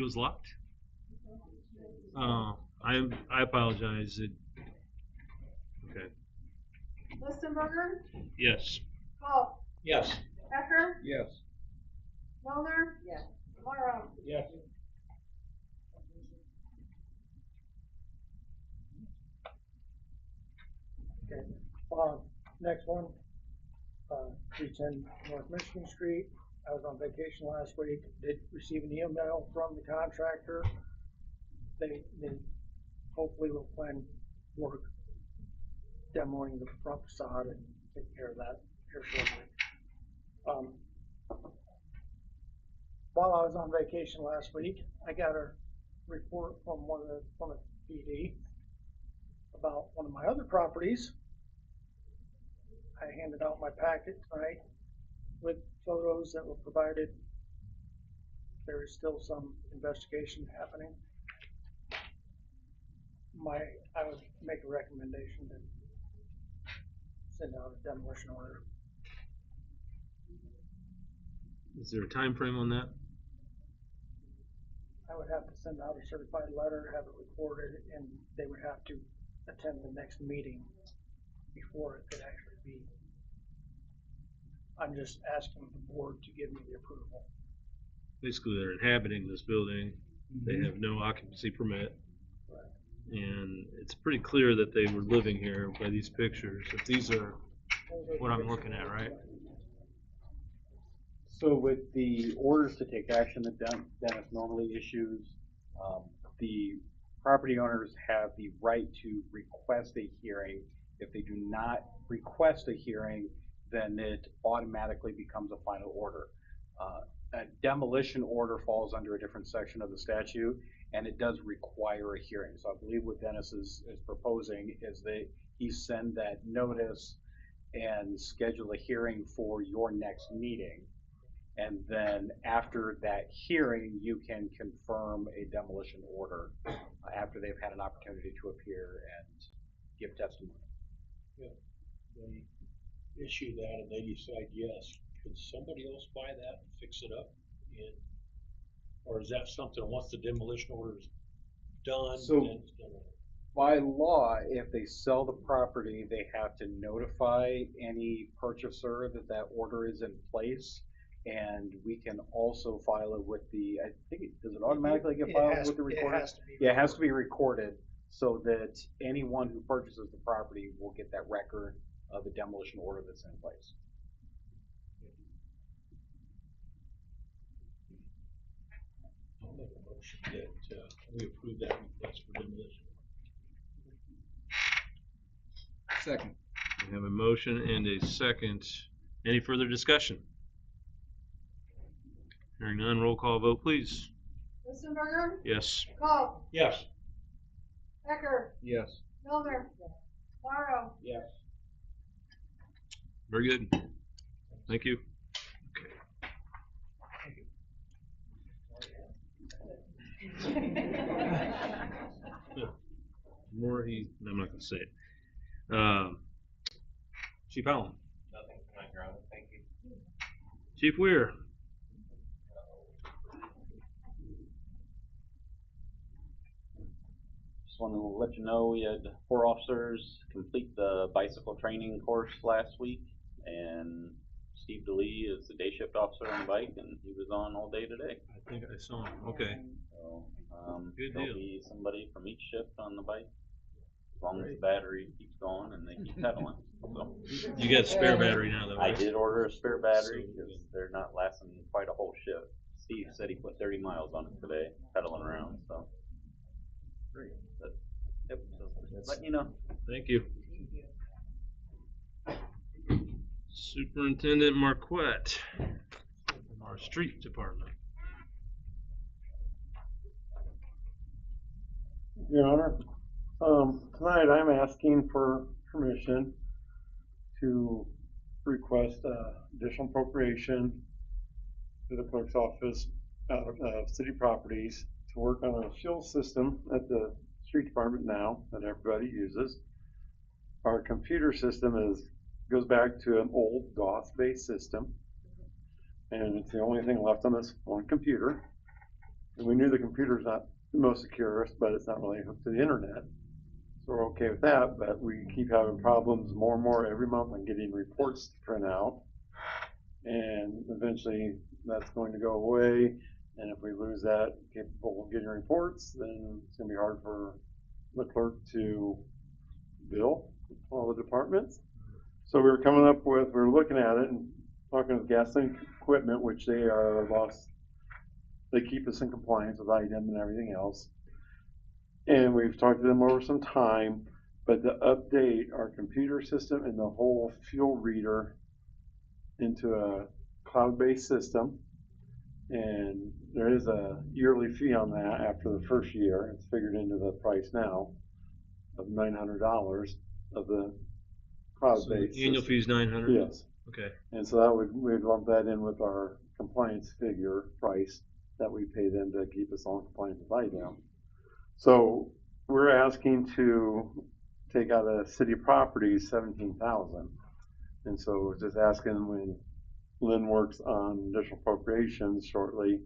was locked? Oh, I apologize. Okay. Listenberger, Yes. Paul, Yes. Yes. Mulder? Yes. Morrow? Yes. Okay, next one, 310 North Michigan Street. I was on vacation last week, did receive an email from the contractor. They hopefully will plan work demoing the front facade and take care of that here shortly. While I was on vacation last week, I got a report from one of the PD about one of my other properties. I handed out my packet tonight with photos that were provided. There is still some investigation happening. I would make a recommendation to send out a demolition order. Is there a time frame on that? I would have to send out a certified letter, have it recorded, and they would have to attend the next meeting before it could actually be. I'm just asking the board to give me the approval. Basically, they're inhabiting this building. They have no occupancy permit. And it's pretty clear that they were living here by these pictures. If these are what I'm looking at, right? So with the orders to take action that Dennis normally issues, the property owners have the right to request a hearing. If they do not request a hearing, then it automatically becomes a final order. A demolition order falls under a different section of the statute, and it does require a hearing. So I believe what Dennis is proposing is that he send that notice and schedule a hearing for your next meeting. And then after that hearing, you can confirm a demolition order after they've had an opportunity to appear and give testimony. Yeah. They issue that and they decide yes. Could somebody else buy that and fix it up? Or is that something, once the demolition order is done, So- then it's done? By law, if they sell the property, they have to notify any purchaser that that order is in place. And we can also file it with I think, does it automatically get filed with the recorder? It has to be. Yeah, it has to be recorded so that anyone who purchases the property will get that record of the demolition order that's in place. I'll make a motion that we approve that request for demolition. Second. We have a motion and a second. Any further discussion? Hearing none, roll call vote, please. Listenberger? Yes. Call. Yes. Becker? Yes. Mulder? Morrow? Yes. Very good. Thank you. I'm not going to say it. Chief Allen. Nothing tonight, Your Honor. Thank you. Chief Weir. Just wanted to let you know we had 4 officers complete the bicycle training course last week, and Steve DeLee is the day shift officer on the bike, and he was on all day today. I think I saw him. Okay. So Good there'll deal. be somebody from each shift on the bike, as long as the battery keeps going and they keep pedaling. So You got a spare battery now, though, I right? did order a spare battery So because they're not lasting quite a whole shift. Steve said he put 30 miles on it today, pedaling around. So Great. but, yep. So letting you know. Thank you. Superintendent Marquette from our street department. Your Honor, tonight I'm asking for permission to request additional appropriation to the clerk's office out of city properties to work on a fuel system at the street department now that everybody uses. Our computer system goes back to an old DOS-based system, and it's the only thing left on this one computer. And we knew the computer's not the most secure, but it's not really hooked to the internet. So we're okay with that, but we keep having problems more and more every month on getting reports to print out. And eventually that's going to go away. And if we lose that capable of getting reports, then it's gonna be hard for the clerk to bill all the departments. So we were looking at it and talking with gasoline equipment, which they keep us in compliance with IDEM and everything else. And we've talked to them over some time, but to update our computer system and the whole fuel reader into a cloud-based system. And there is a yearly fee on that after the first year. It's figured into the price now of $900 of the cloud-based So annual system. fee is 900? Yes. Okay. And so we'd lump that in with our compliance figure price that we pay them to keep us on compliance with IDEM. So we're asking to take out of city properties 17,000. And so we're just asking when Lynn works on additional appropriations shortly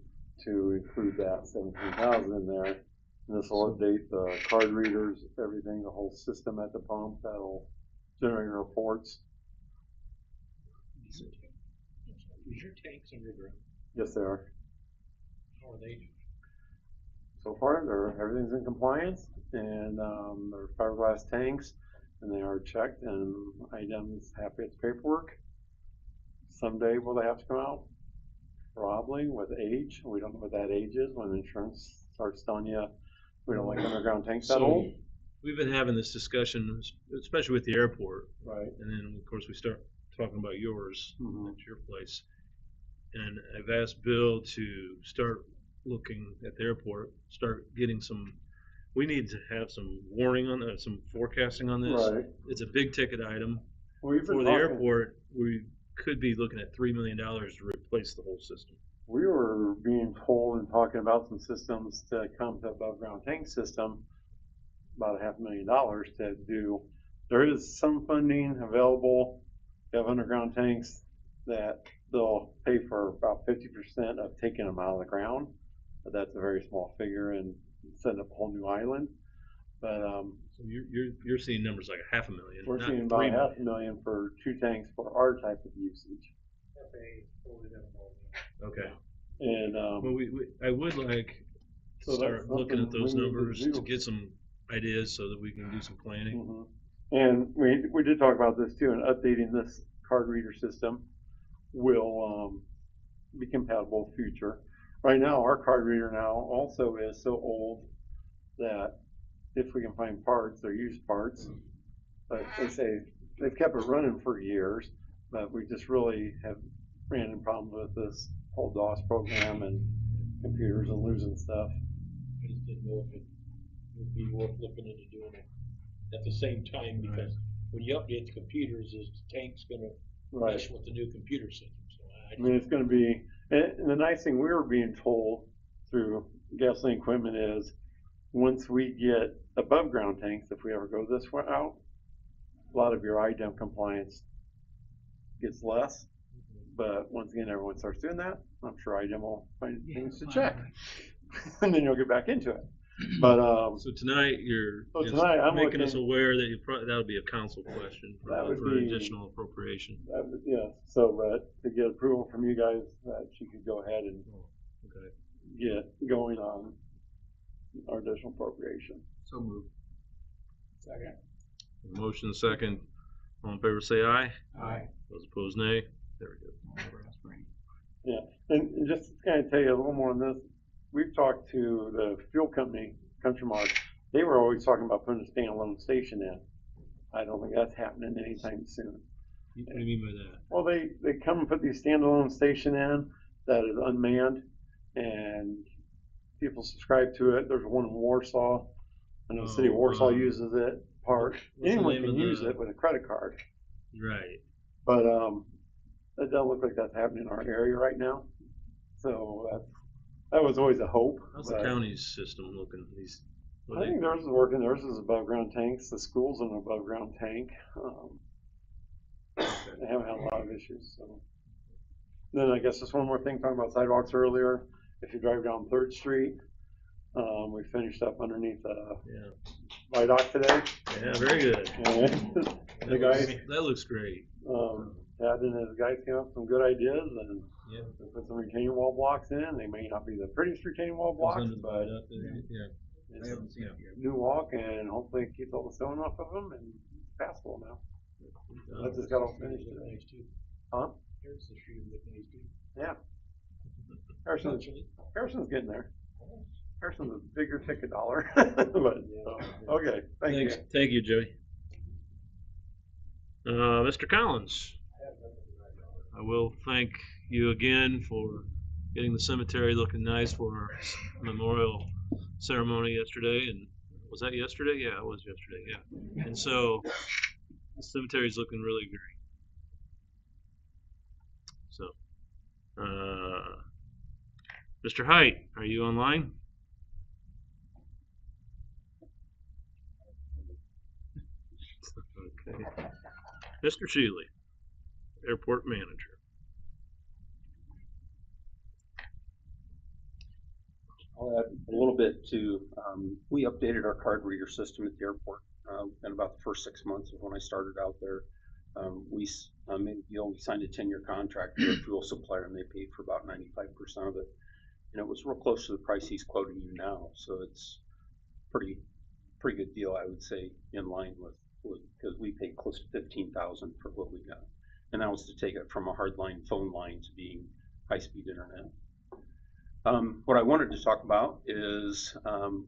to include that 17,000 in there. And this will update the card readers, everything, the whole system at the pump that'll generate reports. Is your tanks underground? Yes, they are. How are they doing? So far, everything's in compliance, and they're fiberglass tanks, and they are checked, and IDEM's happy with the paperwork. Someday will they have to come out? Probably with age. We don't know what that age is when insurance starts telling you we don't like underground tanks that old. We've been having this discussion, especially with the airport. Right. And then, of course, we start talking about yours, at your place. And I've asked Bill to start looking at the airport, start getting we need to have some warning on that, some forecasting on this. Right. It's a big ticket item. Well, For the airport, we could be looking at $3 million to replace the whole system. We were being told and talking about some systems to come to above ground tank system, about $500,000 to do. There is some funding available. You have underground tanks that they'll pay for about 50% of taking them out of the ground, but that's a very small figure and setting up a whole new island. But so you're seeing numbers like $500,000. We're not seeing about $3 million. $500,000 for 2 tanks for our type of usage. Okay. And well, I would like to start looking at those numbers to get some ideas so that we can do some planning. And we did talk about this too, and updating this card reader system will be compatible with future. Right now, our card reader now also is so old that if we can find parts, they're used parts, but they say they've kept it running for years, but we just really have ran into problems with this whole DOS program and computers and losing stuff. I just didn't know if it would be worth looking into doing it at the same time, because when you update the computers, is the tank's gonna mesh with the new computer system. So I mean, it's gonna be, and the nice thing we were being told through gasoline equipment is, once we get above ground tanks, if we ever go this route, a lot of your IDEM compliance gets less. But once again, everyone starts doing that, I'm sure IDEM will find things to check. And then you'll get back into it. But so tonight I'm making us aware that that'll be a council question for additional appropriation. Yeah. So to get approval from you guys, that she could go ahead and get going on our additional appropriation. So moved. Second. Motion second. All in favor, say aye. Aye. Those opposed, nay. There we go. Yeah, and just to kind of tell you a little more on this, we've talked to the fuel company, Country Mart. They were always talking about putting a standalone station in. I don't think that's happening anytime soon. What do you mean by that? Well, they come and put these standalone station in that is unmanned, and people subscribe to it. There's one in Warsaw. I know the city of Warsaw uses it. Anyone can use it with a credit card. Right. But it doesn't look like that's happening in our area right now. So that was always a hope. How's the county's system looking? I think theirs is working. Theirs is above ground tanks. The school's an above ground tank. They haven't had a lot of issues. So. Then I guess just one more thing, talking about sidewalks earlier. If you drive down 3rd Street, we finished up underneath Viaduct today. Yeah, very good. The guys, that looks great. Tad and his guys came up with some good ideas, and Yeah. they put some retaining wall blocks in. They may not be the prettiest retaining wall Goes blocks, under the but viaduct, yeah. it's I haven't seen it a yet. new walk, and hopefully it keeps all the stone off of them, and it's passable now. I just got all finished today. Huh? Here's the street look nice too. Yeah. Harrison's getting there. Harrison's a bigger ticket dollar, but, okay, thank you. Thank you, Joey. Mr. Collins, I will thank you again for getting the cemetery looking nice for our memorial ceremony yesterday. And was that yesterday? Yeah, it was yesterday. Yeah. And so the cemetery's looking really great. So, Mr. Height, are you online? Okay. Mr. Shealy, airport manager. I'll add a little bit to, we updated our card reader system at the airport in about the first 6 months of when I started out there. We made a deal, we signed a 10-year contract with a fuel supplier, and they paid for about 95% of it. And it was real close to the price he's quoting you now, so it's pretty good deal, I would say, in line with because we paid close to $15,000 for what we got. And that was to take it from a hardline phone line to being high-speed internet. What I wanted to talk about is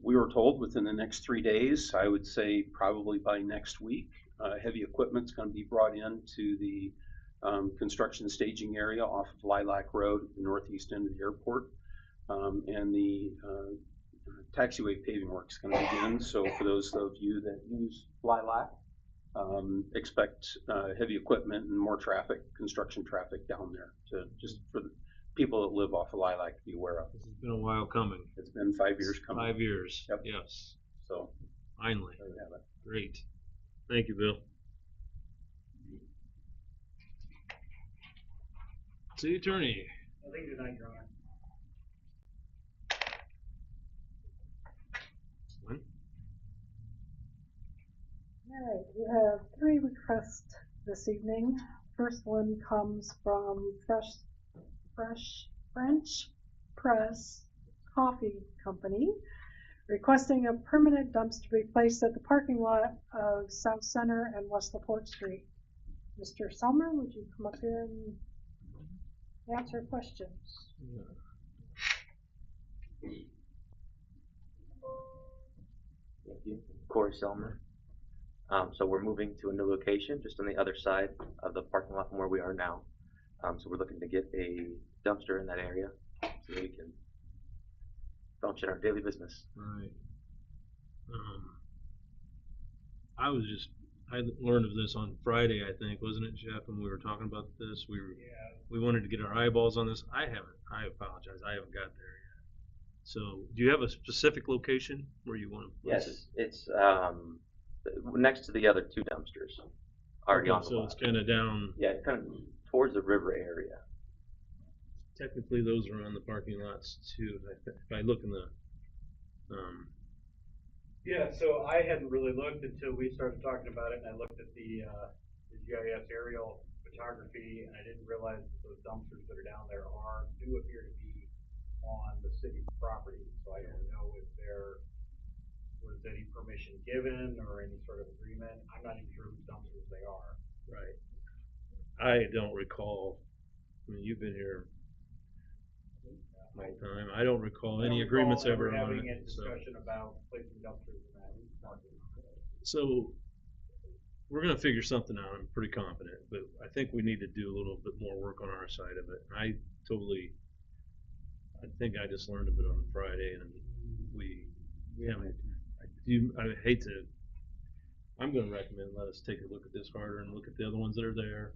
we were told within the next 3 days, I would say probably by next week, heavy equipment's going to be brought into the construction staging area off of Lilac Road, the northeast end of the airport, and the taxiway paving work is going to begin. So for those of you that use Lilac, expect heavy equipment and more traffic, construction traffic down there to just for the people that live off of Lilac to be aware of. This has been a while coming. It's been 5 years coming. 5 years. Yep. Yes. So finally. there we have it. Great. Thank you, Bill. City Attorney. Nothing tonight, Your Honor. When? All right, we have 3 requests this evening. First one comes from French Press Coffee Company, requesting a permanent dumpster to be placed at the parking lot of South Center and West LaPorte Street. Mr. Selmer, would you come up here and answer questions? Thank you. Corey Selmer. So we're moving to a new location just on the other side of the parking lot from where we are now. So we're looking to get a dumpster in that area so that we can function our daily business. Right. I learned of this on Friday, I think, wasn't it, Jeff? When we were talking about this, we wanted to get our eyeballs on this. I apologize, I haven't got there yet. So, do you have a specific location where you want to place it? Yes, it's next to the other 2 dumpsters. Already on the so lot. it's kind of down. Yeah, kind of towards the river area. Technically, those are on the parking lots too. If I look in the. Yeah, so I hadn't really looked until we started talking about it, and I looked at the GIS aerial photography, and I didn't realize that those dumpsters that are down there do appear to be on the city property. So I don't know if there was any permission given or any sort of agreement. I'm not even sure whose dumpsters they are. Right. I don't recall. I mean, you've been here a long time. I don't recall any agreements ever on having it. a discussion about placing dumpsters in that market. So we're gonna figure something out. I'm pretty confident, but I think we need to do a little bit more work on our side of it. I think I just learned of it on Friday, and we haven't. I'm gonna recommend let us take a look at this harder and look at the other ones that are there,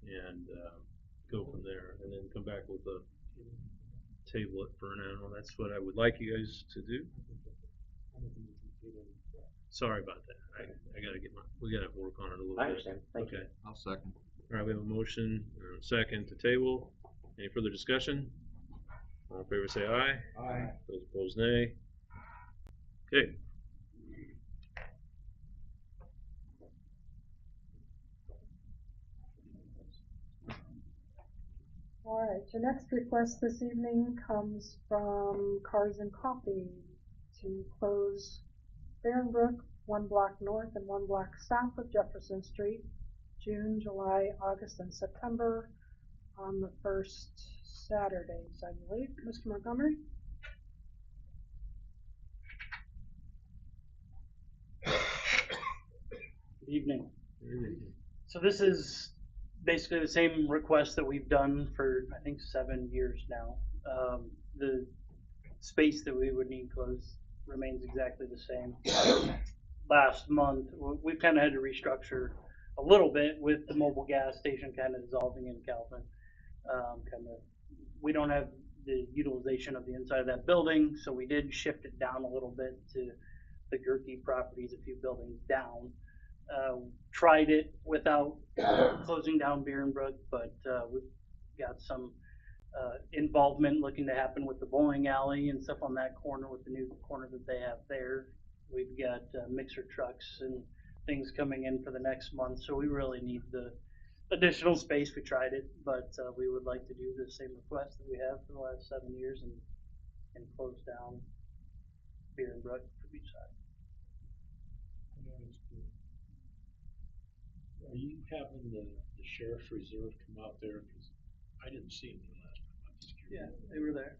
and go from there, and then come back with a table it for now. That's what I would like you guys to do. Sorry about that. We gotta work on it a little bit. I understand. Thank you. Okay. I'll second. All right, we have a motion and a second to table. Any further discussion? All in favor say aye. Aye. Those opposed nay. Okay. All right, your next request this evening comes from Cars and Coffee to close Barronbrook, 1 block north and 1 block south of Jefferson Street, June, July, August, and September on the first Saturdays, I believe. Mr. Montgomery? Good evening. So this is basically the same request that we've done for, I think, 7 years now. The space that we would need closed remains exactly the same. Last month, we kind of had to restructure a little bit with the mobile gas station kind of dissolving in Calvin. We don't have the utilization of the inside of that building, so we did shift it down a little bit to the Gerke properties, a few buildings down. Tried it without closing down Beerenbrook, but we've got some involvement looking to happen with the bowling alley and stuff on that corner with the new corner that they have there. We've got mixer trucks and things coming in for the next month, so we really need the additional space. We tried it, but we would like to do the same request that we have for the last 7 years and close down Beerenbrook for each side. Are you having the sheriff's reserve come out there? Because I didn't see them the last time. I'm just curious. Yeah, they were there.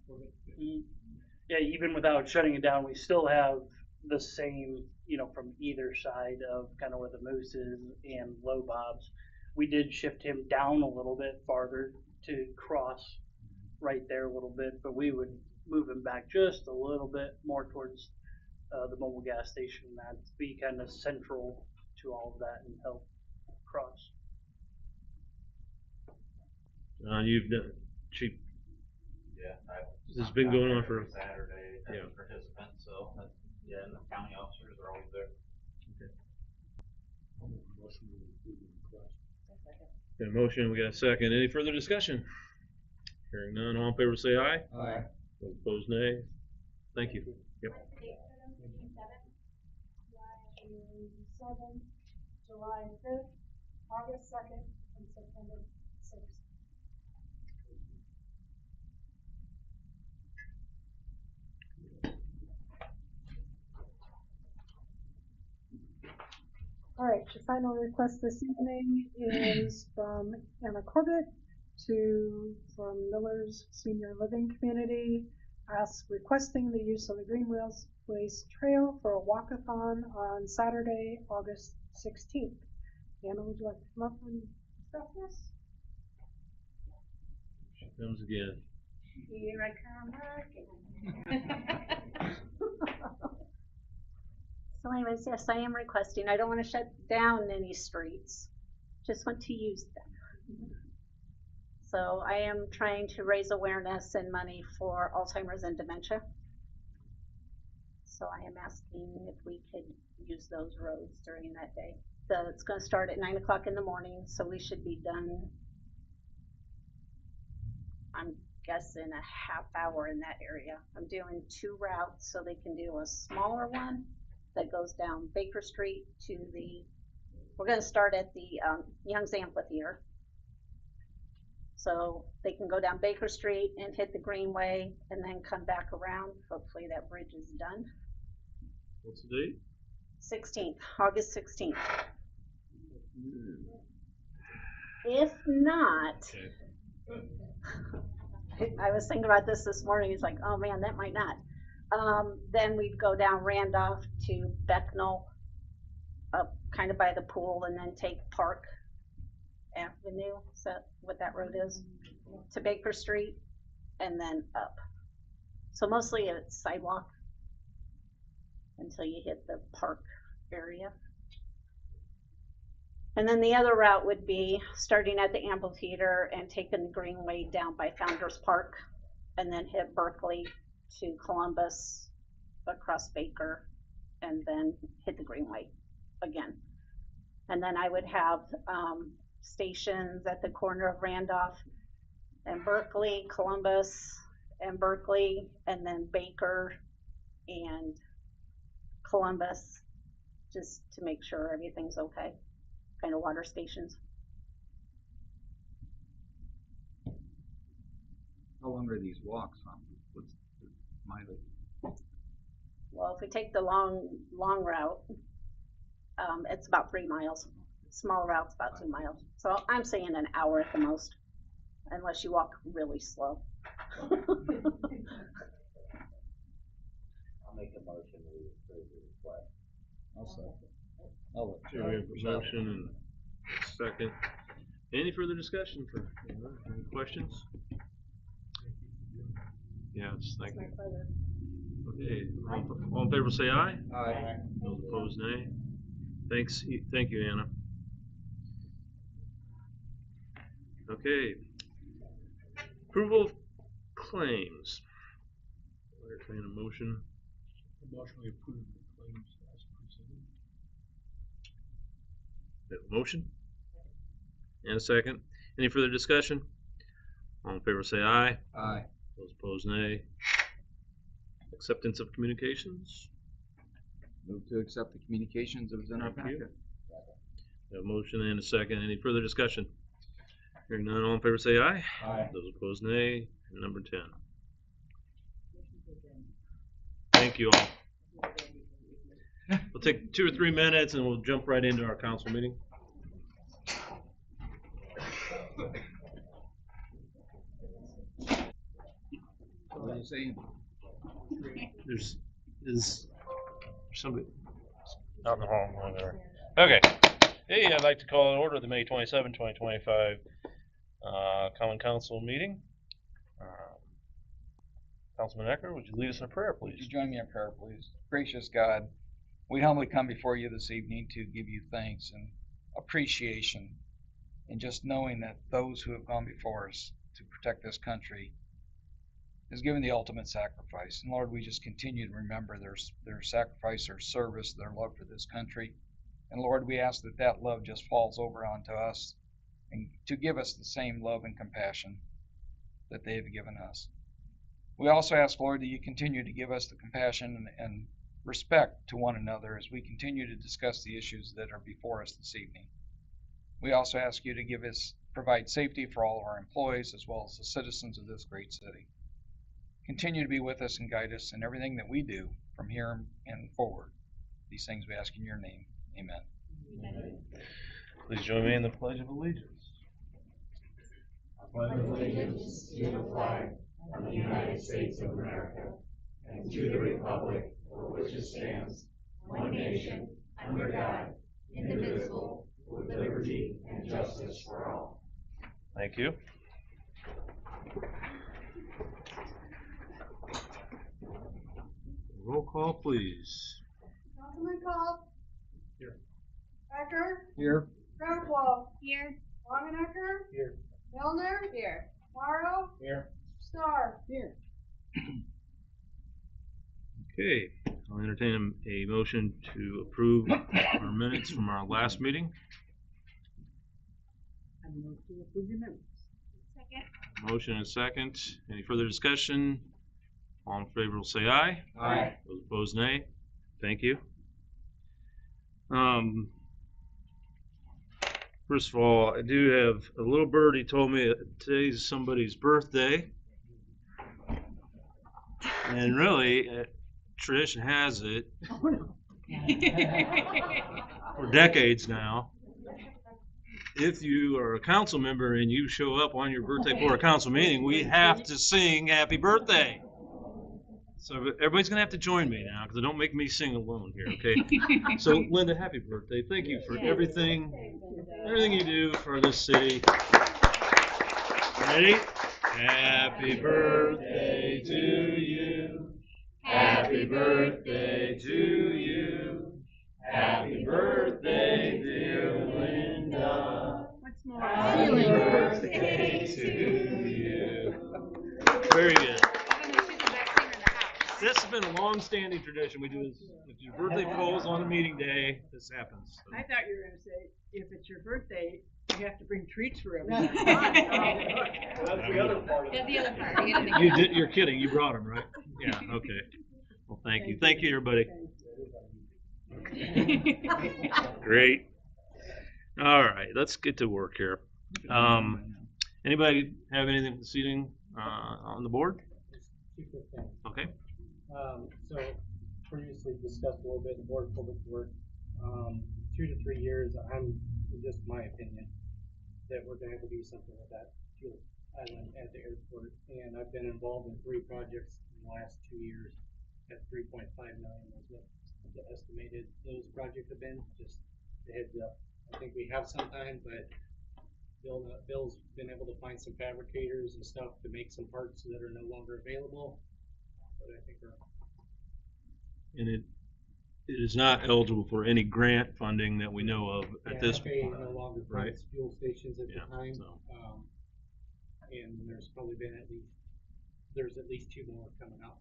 Yeah, even without shutting it down, we still have the same, from either side of kind of where the Moose is and Low Bob's. We did shift him down a little bit farther to cross right there a little bit, but we would move him back just a little bit more towards the mobile gas station, and that to be kind of central to all of that and help cross. You've done, Chief. Yeah, This has been going on for Saturday as a participant, so yeah, and the county officers are always there. Okay. Got a motion, we got a second. Any further discussion? Hearing none, all in favor say aye. Aye. Those opposed, nay. Thank you. Yep. July 5th, August 2nd, and September 6th. All right, your final request this evening is from Anna Corbett from Miller's Senior Living Community, requesting the use of the Greenways Trail for a walkathon on Saturday, August 16th. Anna, would you like to come up and discuss this? She comes again. Here I come again. So anyways, yes, I am requesting. I don't want to shut down any streets. Just want to use them. So I am trying to raise awareness and money for Alzheimer's and dementia. So I am asking if we could use those roads during that day. It's going to start at 9 o'clock in the morning, so we should be done, I'm guessing, a half hour in that area. I'm doing 2 routes, so they can do a smaller one that goes down Baker Street to we're going to start at the Young's Amphitheater. So they can go down Baker Street and hit the Greenway and then come back around. Hopefully that bridge is done. What's the date? 16th, August 16th. If not, I was thinking about this morning. It's like, oh man, that might not. Then we'd go down Randolph to Becknell, up kind of by the pool, and then take Park Avenue, is that what that road is, to Baker Street, and then up. So mostly it's sidewalk until you hit the park area. And then the other route would be starting at the amphitheater and taking the Greenway down by Founders Park, and then hit Berkeley to Columbus, across Baker, and then hit the Greenway again. And then I would have stations at the corner of Randolph and Berkeley, Columbus and Berkeley, and then Baker and Columbus, just to make sure everything's okay. Kind of water stations. long are these walks, huh? What's the mileage? Well, if we take the long route, it's about 3 miles. Small route's about 2 miles. So I'm saying an hour at the most, unless you walk really slow. I'll make a motion to approve the request. I'll second. Okay, we have a motion and a second. Any further discussion for, any questions? Yes, thank you. Okay, all in favor say aye. Aye. Those opposed, nay. Thanks, thank you, Anna. Okay. Approval of claims. Entertain a motion. A motion we approve the claims as presented. We have a motion and a second. Any further discussion? All in favor say aye. Aye. Those opposed, nay. Acceptance of communications. Move to accept the communications that was in our Thank you. packet. We have a motion and a second. Any further discussion? Hearing none, all in favor say aye. Aye. Those opposed, nay. And number 10. Thank you all. We'll take 2 or 3 minutes and we'll jump right into our council meeting. What are you saying? There's somebody out in the hall. Okay. Hey, I'd like to call to order the May 27, 2025 Common Council meeting. Councilman Ecker, would you lead us in a prayer, please? Would you join me in prayer, please? Gracious God, we humbly come before you this evening to give you thanks and appreciation, and just knowing that those who have gone before us to protect this country has given the ultimate sacrifice. And Lord, we just continue to remember their sacrifice, their service, their love for this country. And Lord, we ask that that love just falls over onto us and to give us the same love and compassion that they have given us. We also ask, Lord, that you continue to give us the compassion and respect to one another as we continue to discuss the issues that are before us this evening. We also ask you to provide safety for all of our employees as well as the citizens of this great city. Continue to be with us and guide us in everything that we do from here and forward. These things we ask in your name. Amen. Amen. Please join me in the Pledge of Allegiance. I pledge allegiance to the flag of the United States of America and to the republic for which it stands, one nation, under God, indivisible, with liberty and justice for all. Thank you. Roll call, please. Councilman Cobb? Here. Becker? Here. Grunwald? Here. Longenecker? Here. Milner? Here. Morrow? Here. Starr? Here. Okay, I'll entertain a motion to approve our minutes from our last meeting. I move to approve your minutes. Second. Motion and second. Any further discussion? All in favor will say aye. Aye. Those opposed, nay. Thank you. First of all, I do have a little birdie told me that today's somebody's birthday. And really, tradition has it, for decades now, if you are a council member and you show up on your birthday for a council meeting, we have to sing happy birthday. So everybody's going to have to join me now because don't make me sing alone here, okay? So Linda, happy birthday. Thank you for everything you do for this city. Ready? Happy birthday to you. Happy birthday to you. Happy birthday, dear Linda. What's more? Happy birthday to you. Very good. This has been a long-standing tradition. We do this. If your birthday falls on a meeting day, this happens. So. I thought you were gonna say, if it's your birthday, you have to bring treats for everybody. That's the other part of it. That's the other part. You're kidding. You brought them, right? Yeah. Okay. Well, thank you. Thank you, everybody. Great. All right. Let's get to work here. Anybody have anything this evening on the board? Two quick things. Okay. So previously discussed a little bit the Board of Public Works, 2 to 3 years, just my opinion, that we're gonna have to do something with that fuel island at the airport. And I've been involved in 3 projects in the last 2 years at 3.5 million was what the estimated those projects have been, just a heads up. I think we have some time, but Bill's been able to find some fabricators and stuff to make some parts that are no longer available. But I think we're And it is not eligible for any grant funding that we know of at this FAA point. no longer Right. funds fuel stations at Yeah, the time. so. And there's probably been at least 2 more coming out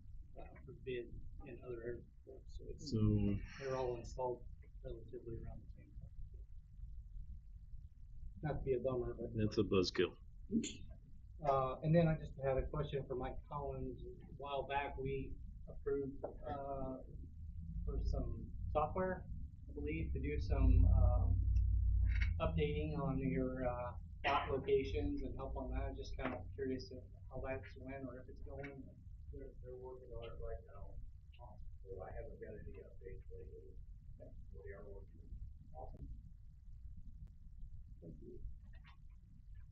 for bid in other airports. So they're all installed relatively around the same time. Not to be a bummer, but That's a buzzkill. and then I just had a question for Mike Collins. A while back, we approved for some software, I believe, to do some updating on your dot locations and help on that. Just kind of curious how that's went or if it's going. They're working on it right now. So I haven't got any updates lately. We are working. Awesome.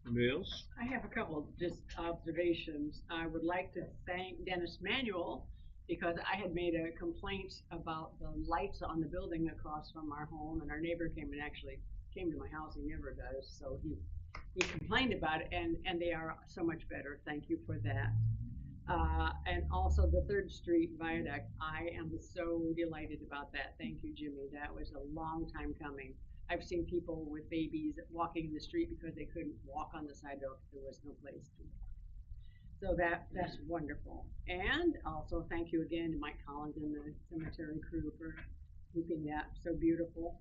Anybody else? I have a couple of just observations. I would like to thank Dennis Manuel because I had made a complaint about the lights on the building across from our home, and our neighbor came to my house. He never does, so he complained about it, and they are so much better. Thank you for that. And also the 3rd Street Viaduct. I am so delighted about that. Thank you, Jimmy. That was a long time coming. I've seen people with babies walking in the street because they couldn't walk on the sidewalk. There was no place to. So that's wonderful. And also thank you again to Mike Collins and the cemetery crew for keeping that so beautiful.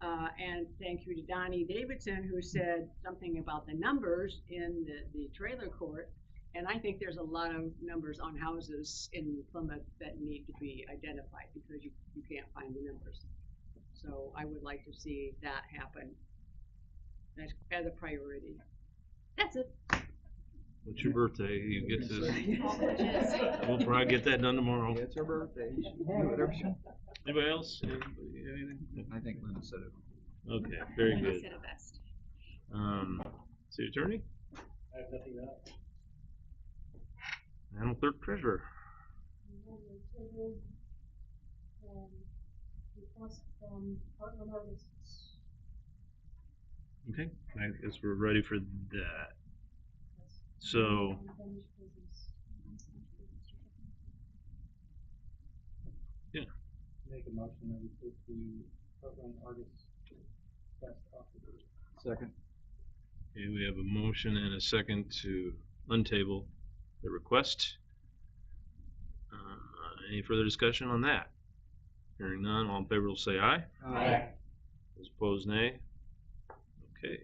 And thank you to Donnie Davidson, who said something about the numbers in the trailer court. And I think there's a lot of numbers on houses in Plymouth that need to be identified because you can't find the numbers. So I would like to see that happen as a priority. That's it. What's your birthday? You get to. We'll probably get that done tomorrow. It's her birthday. She can do whatever she wants. Anybody else? Anything? I think Linda said it. Okay, very Linda good. said it best. City Attorney? I have nothing else. Madam Clerk Treasurer? Request from Heartland Artists. Okay, I guess we're ready for that. So, yeah. Make a motion that we put the Heartland Artists best offer. Second. Okay, we have a motion and a second to untable the request. Any further discussion on that? Hearing none, all in favor will say aye. Aye. Those opposed, nay. Okay.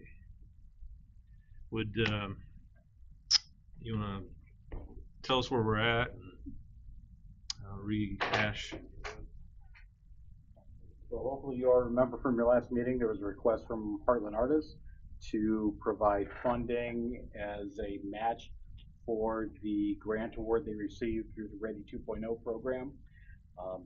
Would you want to tell us where we're at and rehash? So hopefully you all remember from your last meeting, there was a request from Heartland Artists to provide funding as a match for the grant award they received through the Ready 2.0 program.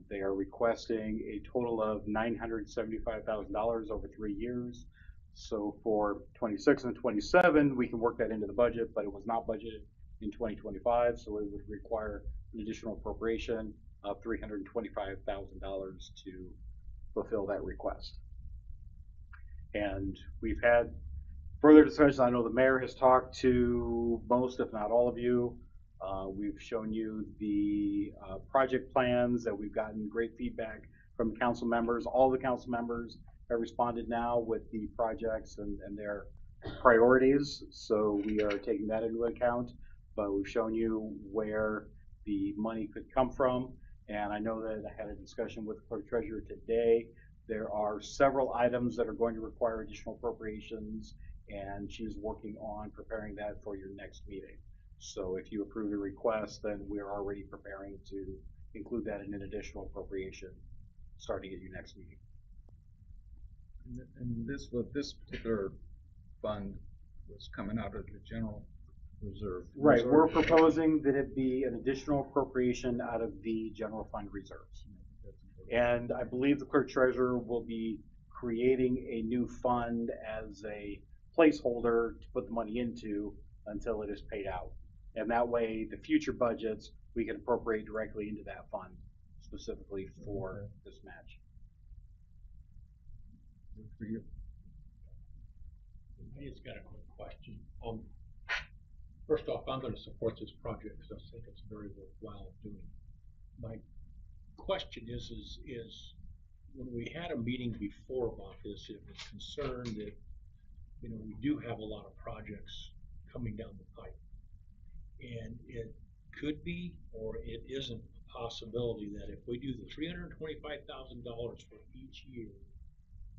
They are requesting a total of $975,000 over 3 years. So for 26 and 27, we can work that into the budget, but it was not budgeted in 2025, so it would require an additional appropriation of $325,000 to fulfill that request. And we've had further discussions. I know the mayor has talked to most, if not all of you. We've shown you the project plans that we've gotten great feedback from council members. All the council members have responded now with the projects and their priorities. So we are taking that into account, but we've shown you where the money could come from. And I know that I had a discussion with the clerk treasurer today. There are several items that are going to require additional appropriations, and she's working on preparing that for your next meeting. So if you approve the request, then we're already preparing to include that in an additional appropriation starting at your next meeting. And this particular fund was coming out of the general reserve. Right, we're Reserve. proposing that it be an additional appropriation out of the general fund reserves. And I believe the clerk treasurer will be creating a new fund as a placeholder to put the money into until it is paid out. And that way, the future budgets, we can appropriate directly into that fund specifically for this match. Good for you. I just got a quick question. First off, I'm gonna support this project because I think it's very worthwhile doing. My question is when we had a meeting before about this, it was concerned that, you know, we do have a lot of projects coming down the pipe. And it could be, or it isn't a possibility that if we do the $325,000 for each year,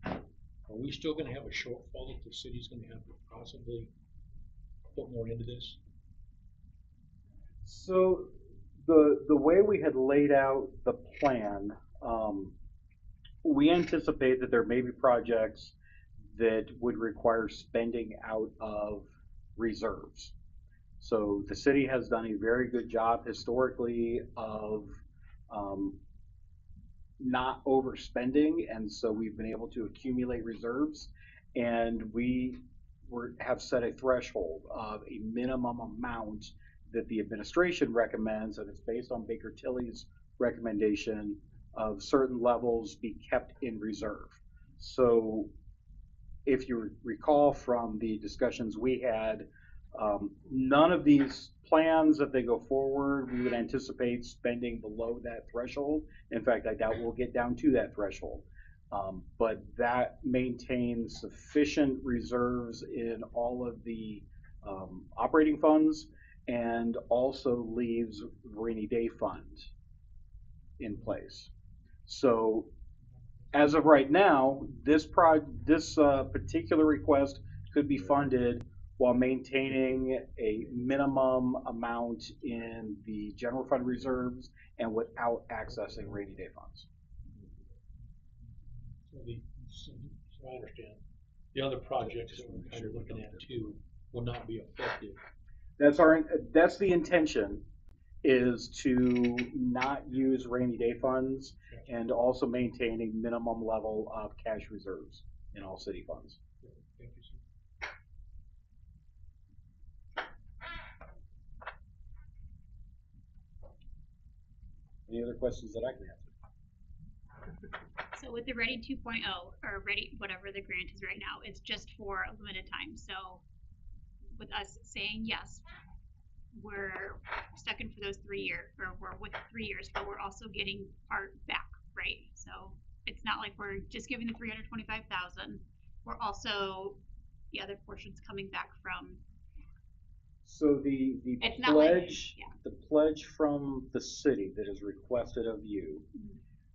are we still gonna have a shortfall that the city's gonna have to possibly put more into this? So the way we had laid out the plan, we anticipate that there may be projects that would require spending out of reserves. So the city has done a very good job historically of not overspending, and so we've been able to accumulate reserves, and have set a threshold of a minimum amount that the administration recommends, and it's based on Baker Tilly's recommendation of certain levels be kept in reserve. So if you recall from the discussions we had, none of these plans, if they go forward, we would anticipate spending below that threshold. In fact, I doubt we'll get down to that threshold. But that maintains sufficient reserves in all of the operating funds and also leaves rainy day fund in place. So as of right now, this particular request could be funded while maintaining a minimum amount in the general fund reserves and without accessing rainy day funds. So I understand. The other projects that we're kind of looking at too will not be affected. That's the intention, is to not use rainy day funds and also maintain a minimum level of cash reserves in all city funds. Thank you, sir. Any other questions that I can answer? So with the Ready 2.0, or Ready, whatever the grant is right now, it's just for a limited time. So with us saying yes, we're stuck in for those 3 years, or we're with 3 years, but we're also getting part back, right? So it's not like we're just giving the 325,000. We're also, the other portion's coming back from. So the It's not like- pledge, the pledge from the city that is requested of you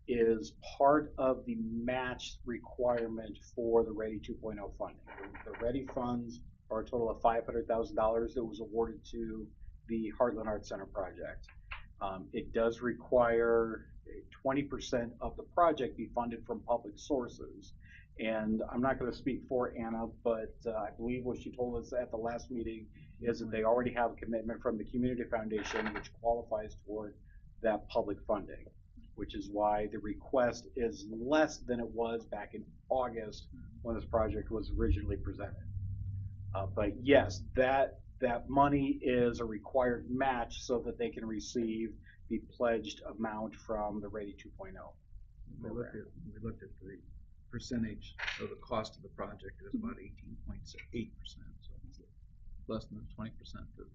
is part of the match requirement for the Ready 2.0 funding. The Ready funds are a total of $500,000 that was awarded to the Heartland Arts Center project. It does require 20% of the project be funded from public sources. And I'm not going to speak for Anna, but I believe what she told us at the last meeting is that they already have a commitment from the Community Foundation, which qualifies toward that public funding, which is why the request is less than it was back in August when this project was originally presented. But yes, that money is a required match so that they can receive the pledged amount from the Ready 2.0. We looked at the percentage of the cost of the project. It was about 18.8%, so it's less than 20% that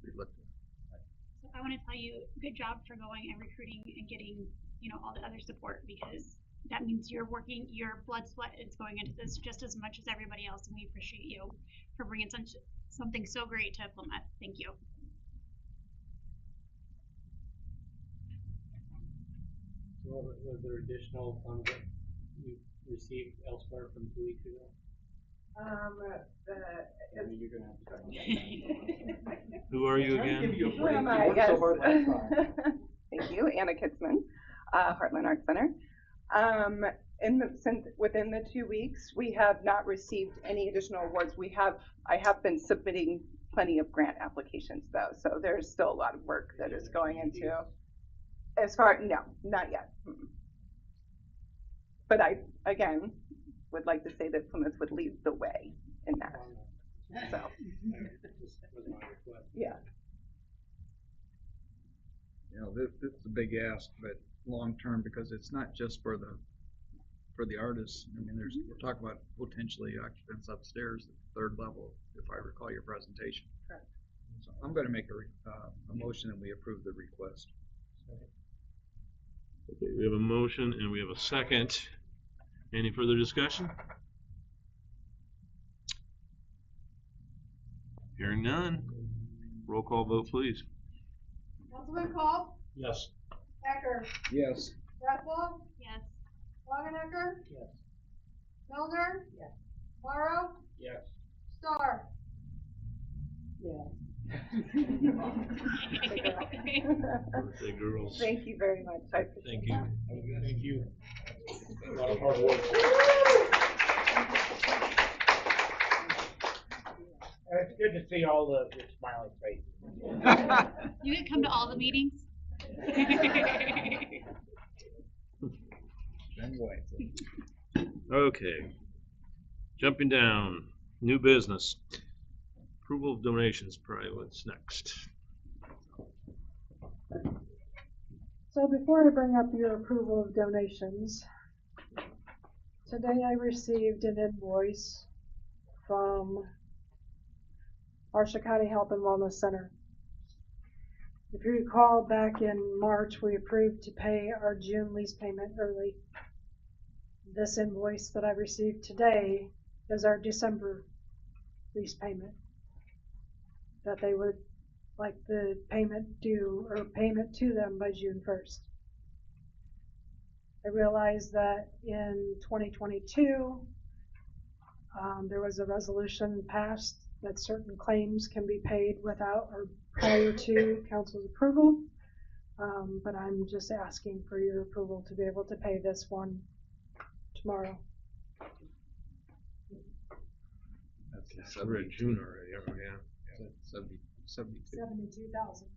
we looked at. So I want to tell you, good job for going and recruiting and getting, you know, all the other support, because that means you're working, your blood, sweat is going into this just as much as everybody else, and we appreciate you for bringing something so great to Plymouth. Thank you. Was there additional funds that you received elsewhere from 2 weeks ago? You're gonna have to Who are you again? Who am I? Yes. Thank you, Anna Kitzman, Heartland Arts Center. Within the 2 weeks, we have not received any additional awards. I have been submitting plenty of grant applications though, so there's still a lot of work that is going into. As far, no, not yet. But I, again, would like to say that Plymouth would lead the way in that, so. Yeah. You know, this is a big ask, but long-term, because it's not just for the artists. I mean, we're talking about potentially occupants upstairs at the third level, if I recall your presentation. Correct. So I'm gonna make a motion that we approve the request. Okay, we have a motion and we have a second. Any further discussion? Hearing none. Roll call vote, please. Councilman Call, Yes. Ecker, Yes. Rathwell, Yes. Longenecker, Yes. Milner, Yes. Morrow, Yes. Star. Yeah. Birthday girls. Thank you very much. I appreciate Thank you. that. Thank you. A lot of hard work. It's good to see all the smiling faces. You didn't come to all the meetings? Then wait. Okay. Jumping down, new business. Approval of donations, probably what's next. So before I bring up your approval of donations, today I received an invoice from Marshall County Health and Wellness Center. If you recall, back in March, we approved to pay our June lease payment early. This invoice that I received today is our December lease payment, that they would like the payment due or payment to them by June 1st. I realized that in 2022, there was a resolution passed that certain claims can be paid without or prior to council's approval. But I'm just asking for your approval to be able to pay this one tomorrow. We're in June already, aren't we? Yeah. 72,000.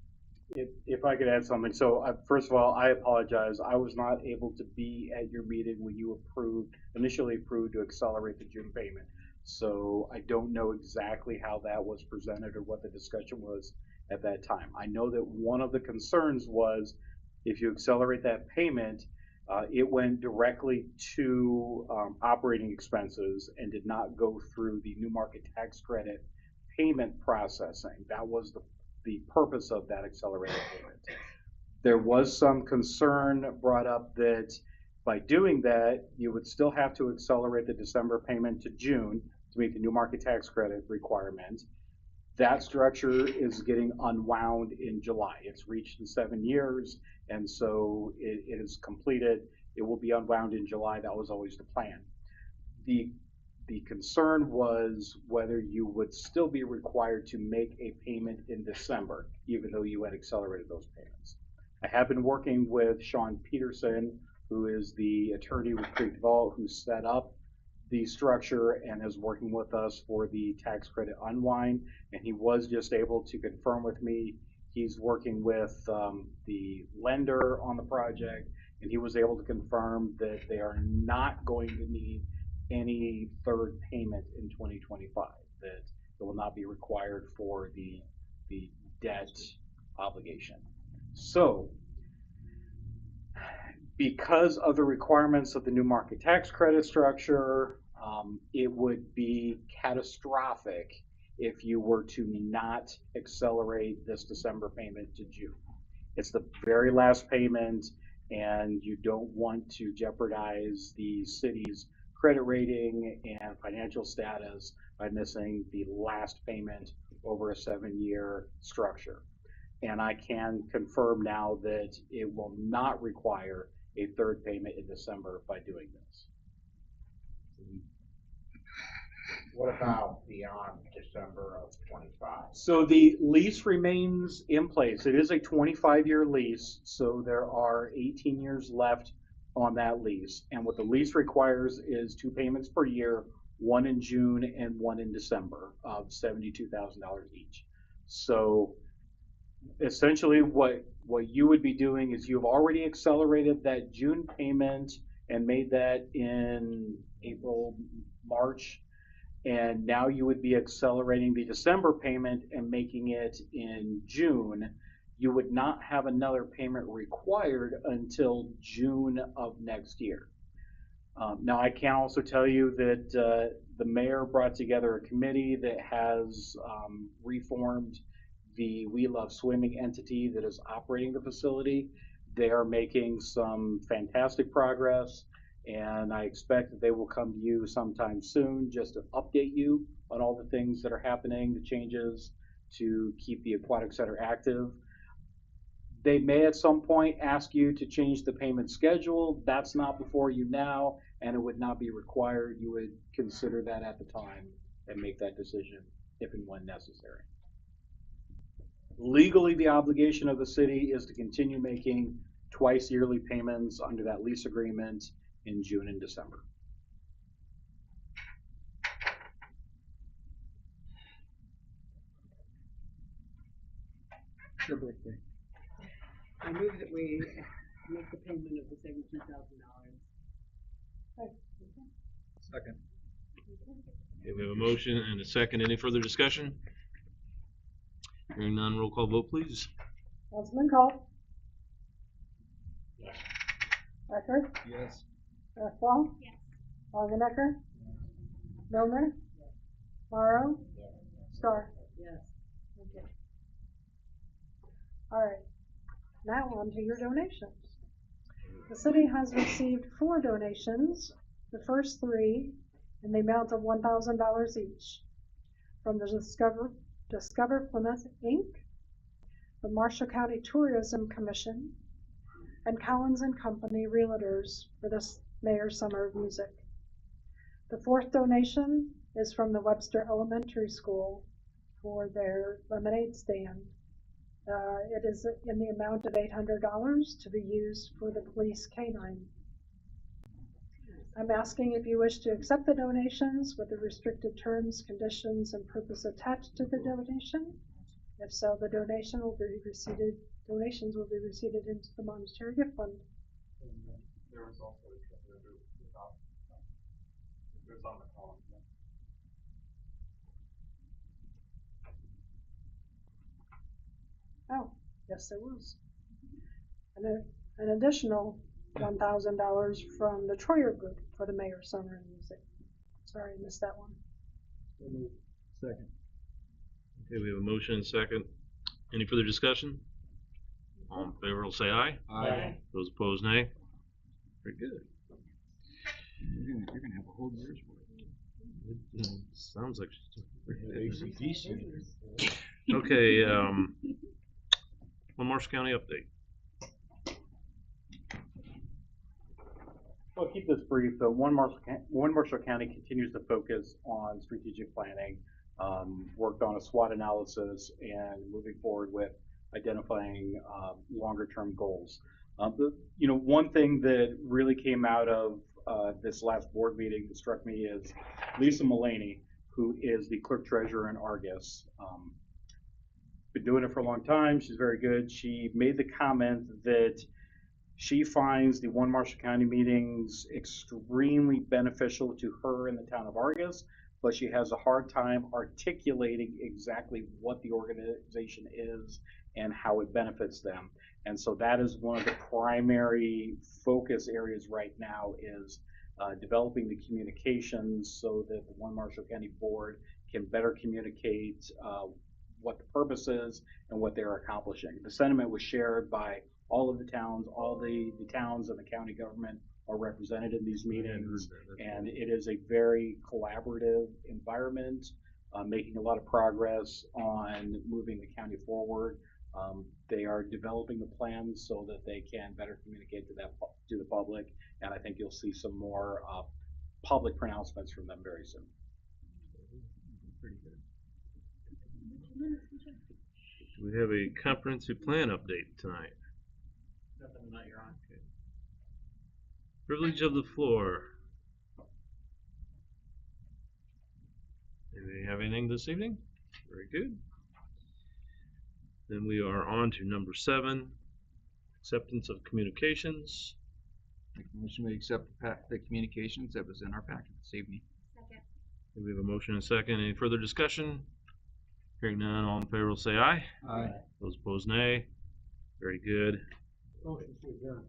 If I could add something, so first of all, I apologize. I was not able to be at your meeting when you initially approved to accelerate the June payment. So I don't know exactly how that was presented or what the discussion was at that time. I know that one of the concerns was if you accelerate that payment, it went directly to operating expenses and did not go through the new market tax credit payment processing. That was the purpose of that accelerated payment. There was some concern brought up that by doing that, you would still have to accelerate the December payment to June to meet the new market tax credit requirement. That structure is getting unwound in July. It's reached in 7 years, and so it is completed. It will be unwound in July. That was always the plan. The concern was whether you would still be required to make a payment in December, even though you had accelerated those payments. I have been working with Sean Peterson, who is the attorney with Creek Vault, who set up the structure and is working with us for the tax credit unwind. And he was just able to confirm with me, he's working with the lender on the project, and he was able to confirm that they are not going to need any third payment in 2025, that it will not be required for the debt obligation. So, because of the requirements of the new market tax credit structure, it would be catastrophic if you were to not accelerate this December payment to June. It's the very last payment, and you don't want to jeopardize the city's credit rating and financial status by missing the last payment over a 7-year structure. And I can confirm now that it will not require a third payment in December by doing this. What about beyond December of 25? So the lease remains in place. It is a 25-year lease, so there are 18 years left on that lease. And what the lease requires is 2 payments per year, one in June and one in December of $72,000 each. So essentially what you would be doing is you've already accelerated that June payment and made that in April, March, and now you would be accelerating the December payment and making it in June. You would not have another payment required until June of next year. Now, I can also tell you that the mayor brought together a committee that has reformed the We Love Swimming entity that is operating the facility. They are making some fantastic progress, and I expect that they will come to you sometime soon just to update you on all the things that are happening, the changes to keep the aquatic center active. They may at some point ask you to change the payment schedule. That's not before you now, and it would not be required. You would consider that at the time and make that decision if and when necessary. Legally, the obligation of the city is to continue making twice yearly payments under that lease agreement in June and December. Your birthday. I move that we make the payment of the $72,000. Second. Okay, we have a motion and a second. Any further discussion? Hearing none, roll call vote, please. Councilman Cole? Yes. Eckert? Yes. Westfall? Yes. Wagenecker? Milner? Morrow? Starr? Yes. Okay. All right, now on to your donations. The city has received 4 donations, the first 3 in the amount of $1,000 each, from the Discover Plymouth, Inc., the Marshall County Tourism Commission, and Collins and Company Realtors for this Mayor's Summer of Music. The 4th donation is from the Webster Elementary School for their lemonade stand. It is in the amount of $800 to be used for the police canine. I'm asking if you wish to accept the donations with the restricted terms, conditions, and purpose attached to the donation. If so, the donations will be received into the monetary gift fund. There was also a treasure without, it was on the column. Oh, yes, there was. And an additional $1,000 from the Troyer Group for the Mayor's Summer of Music. Sorry, I missed that one. Second. Okay, we have a motion and a second. Any further discussion? All in favor will say aye. Aye. Those opposed, nay. Very good. You're gonna have a whole year's worth. Sounds like ACDC. okay. One Marshall County update. I'll keep this brief. One Marshall County continues to focus on strategic planning, worked on a SWOT analysis, and moving forward with identifying longer-term goals. One thing that really came out of this last board meeting that struck me is Lisa Mullaney, who is the clerk treasurer in Argus. Been doing it for a long time. She's very good. She made the comment that she finds the One Marshall County meetings extremely beneficial to her in the town of Argus, but she has a hard time articulating exactly what the organization is and how it benefits them. And so that is one of the primary focus areas right now is developing the communications so that the One Marshall County Board can better communicate what the purpose is and what they're accomplishing. The sentiment was shared by all of the towns, all the towns and the county government are represented in these meetings, and it is a very collaborative environment, making a lot of progress on moving the county forward. They are developing the plans so that they can better communicate to the public, and I think you'll see some more public pronouncements from them very soon. Pretty good. We have a comprehensive plan update tonight. Nothing tonight, Your Honor. Okay. Privilege of the floor. Anybody have anything this evening? Very good. Then we are on to number 7, acceptance of communications. Make a motion we accept the communications that was in our packet this evening. Second. We have a motion and a second. Any further discussion? Hearing none, all in favor will say aye. Aye. Those opposed, nay. Very good. Motion to adjourn.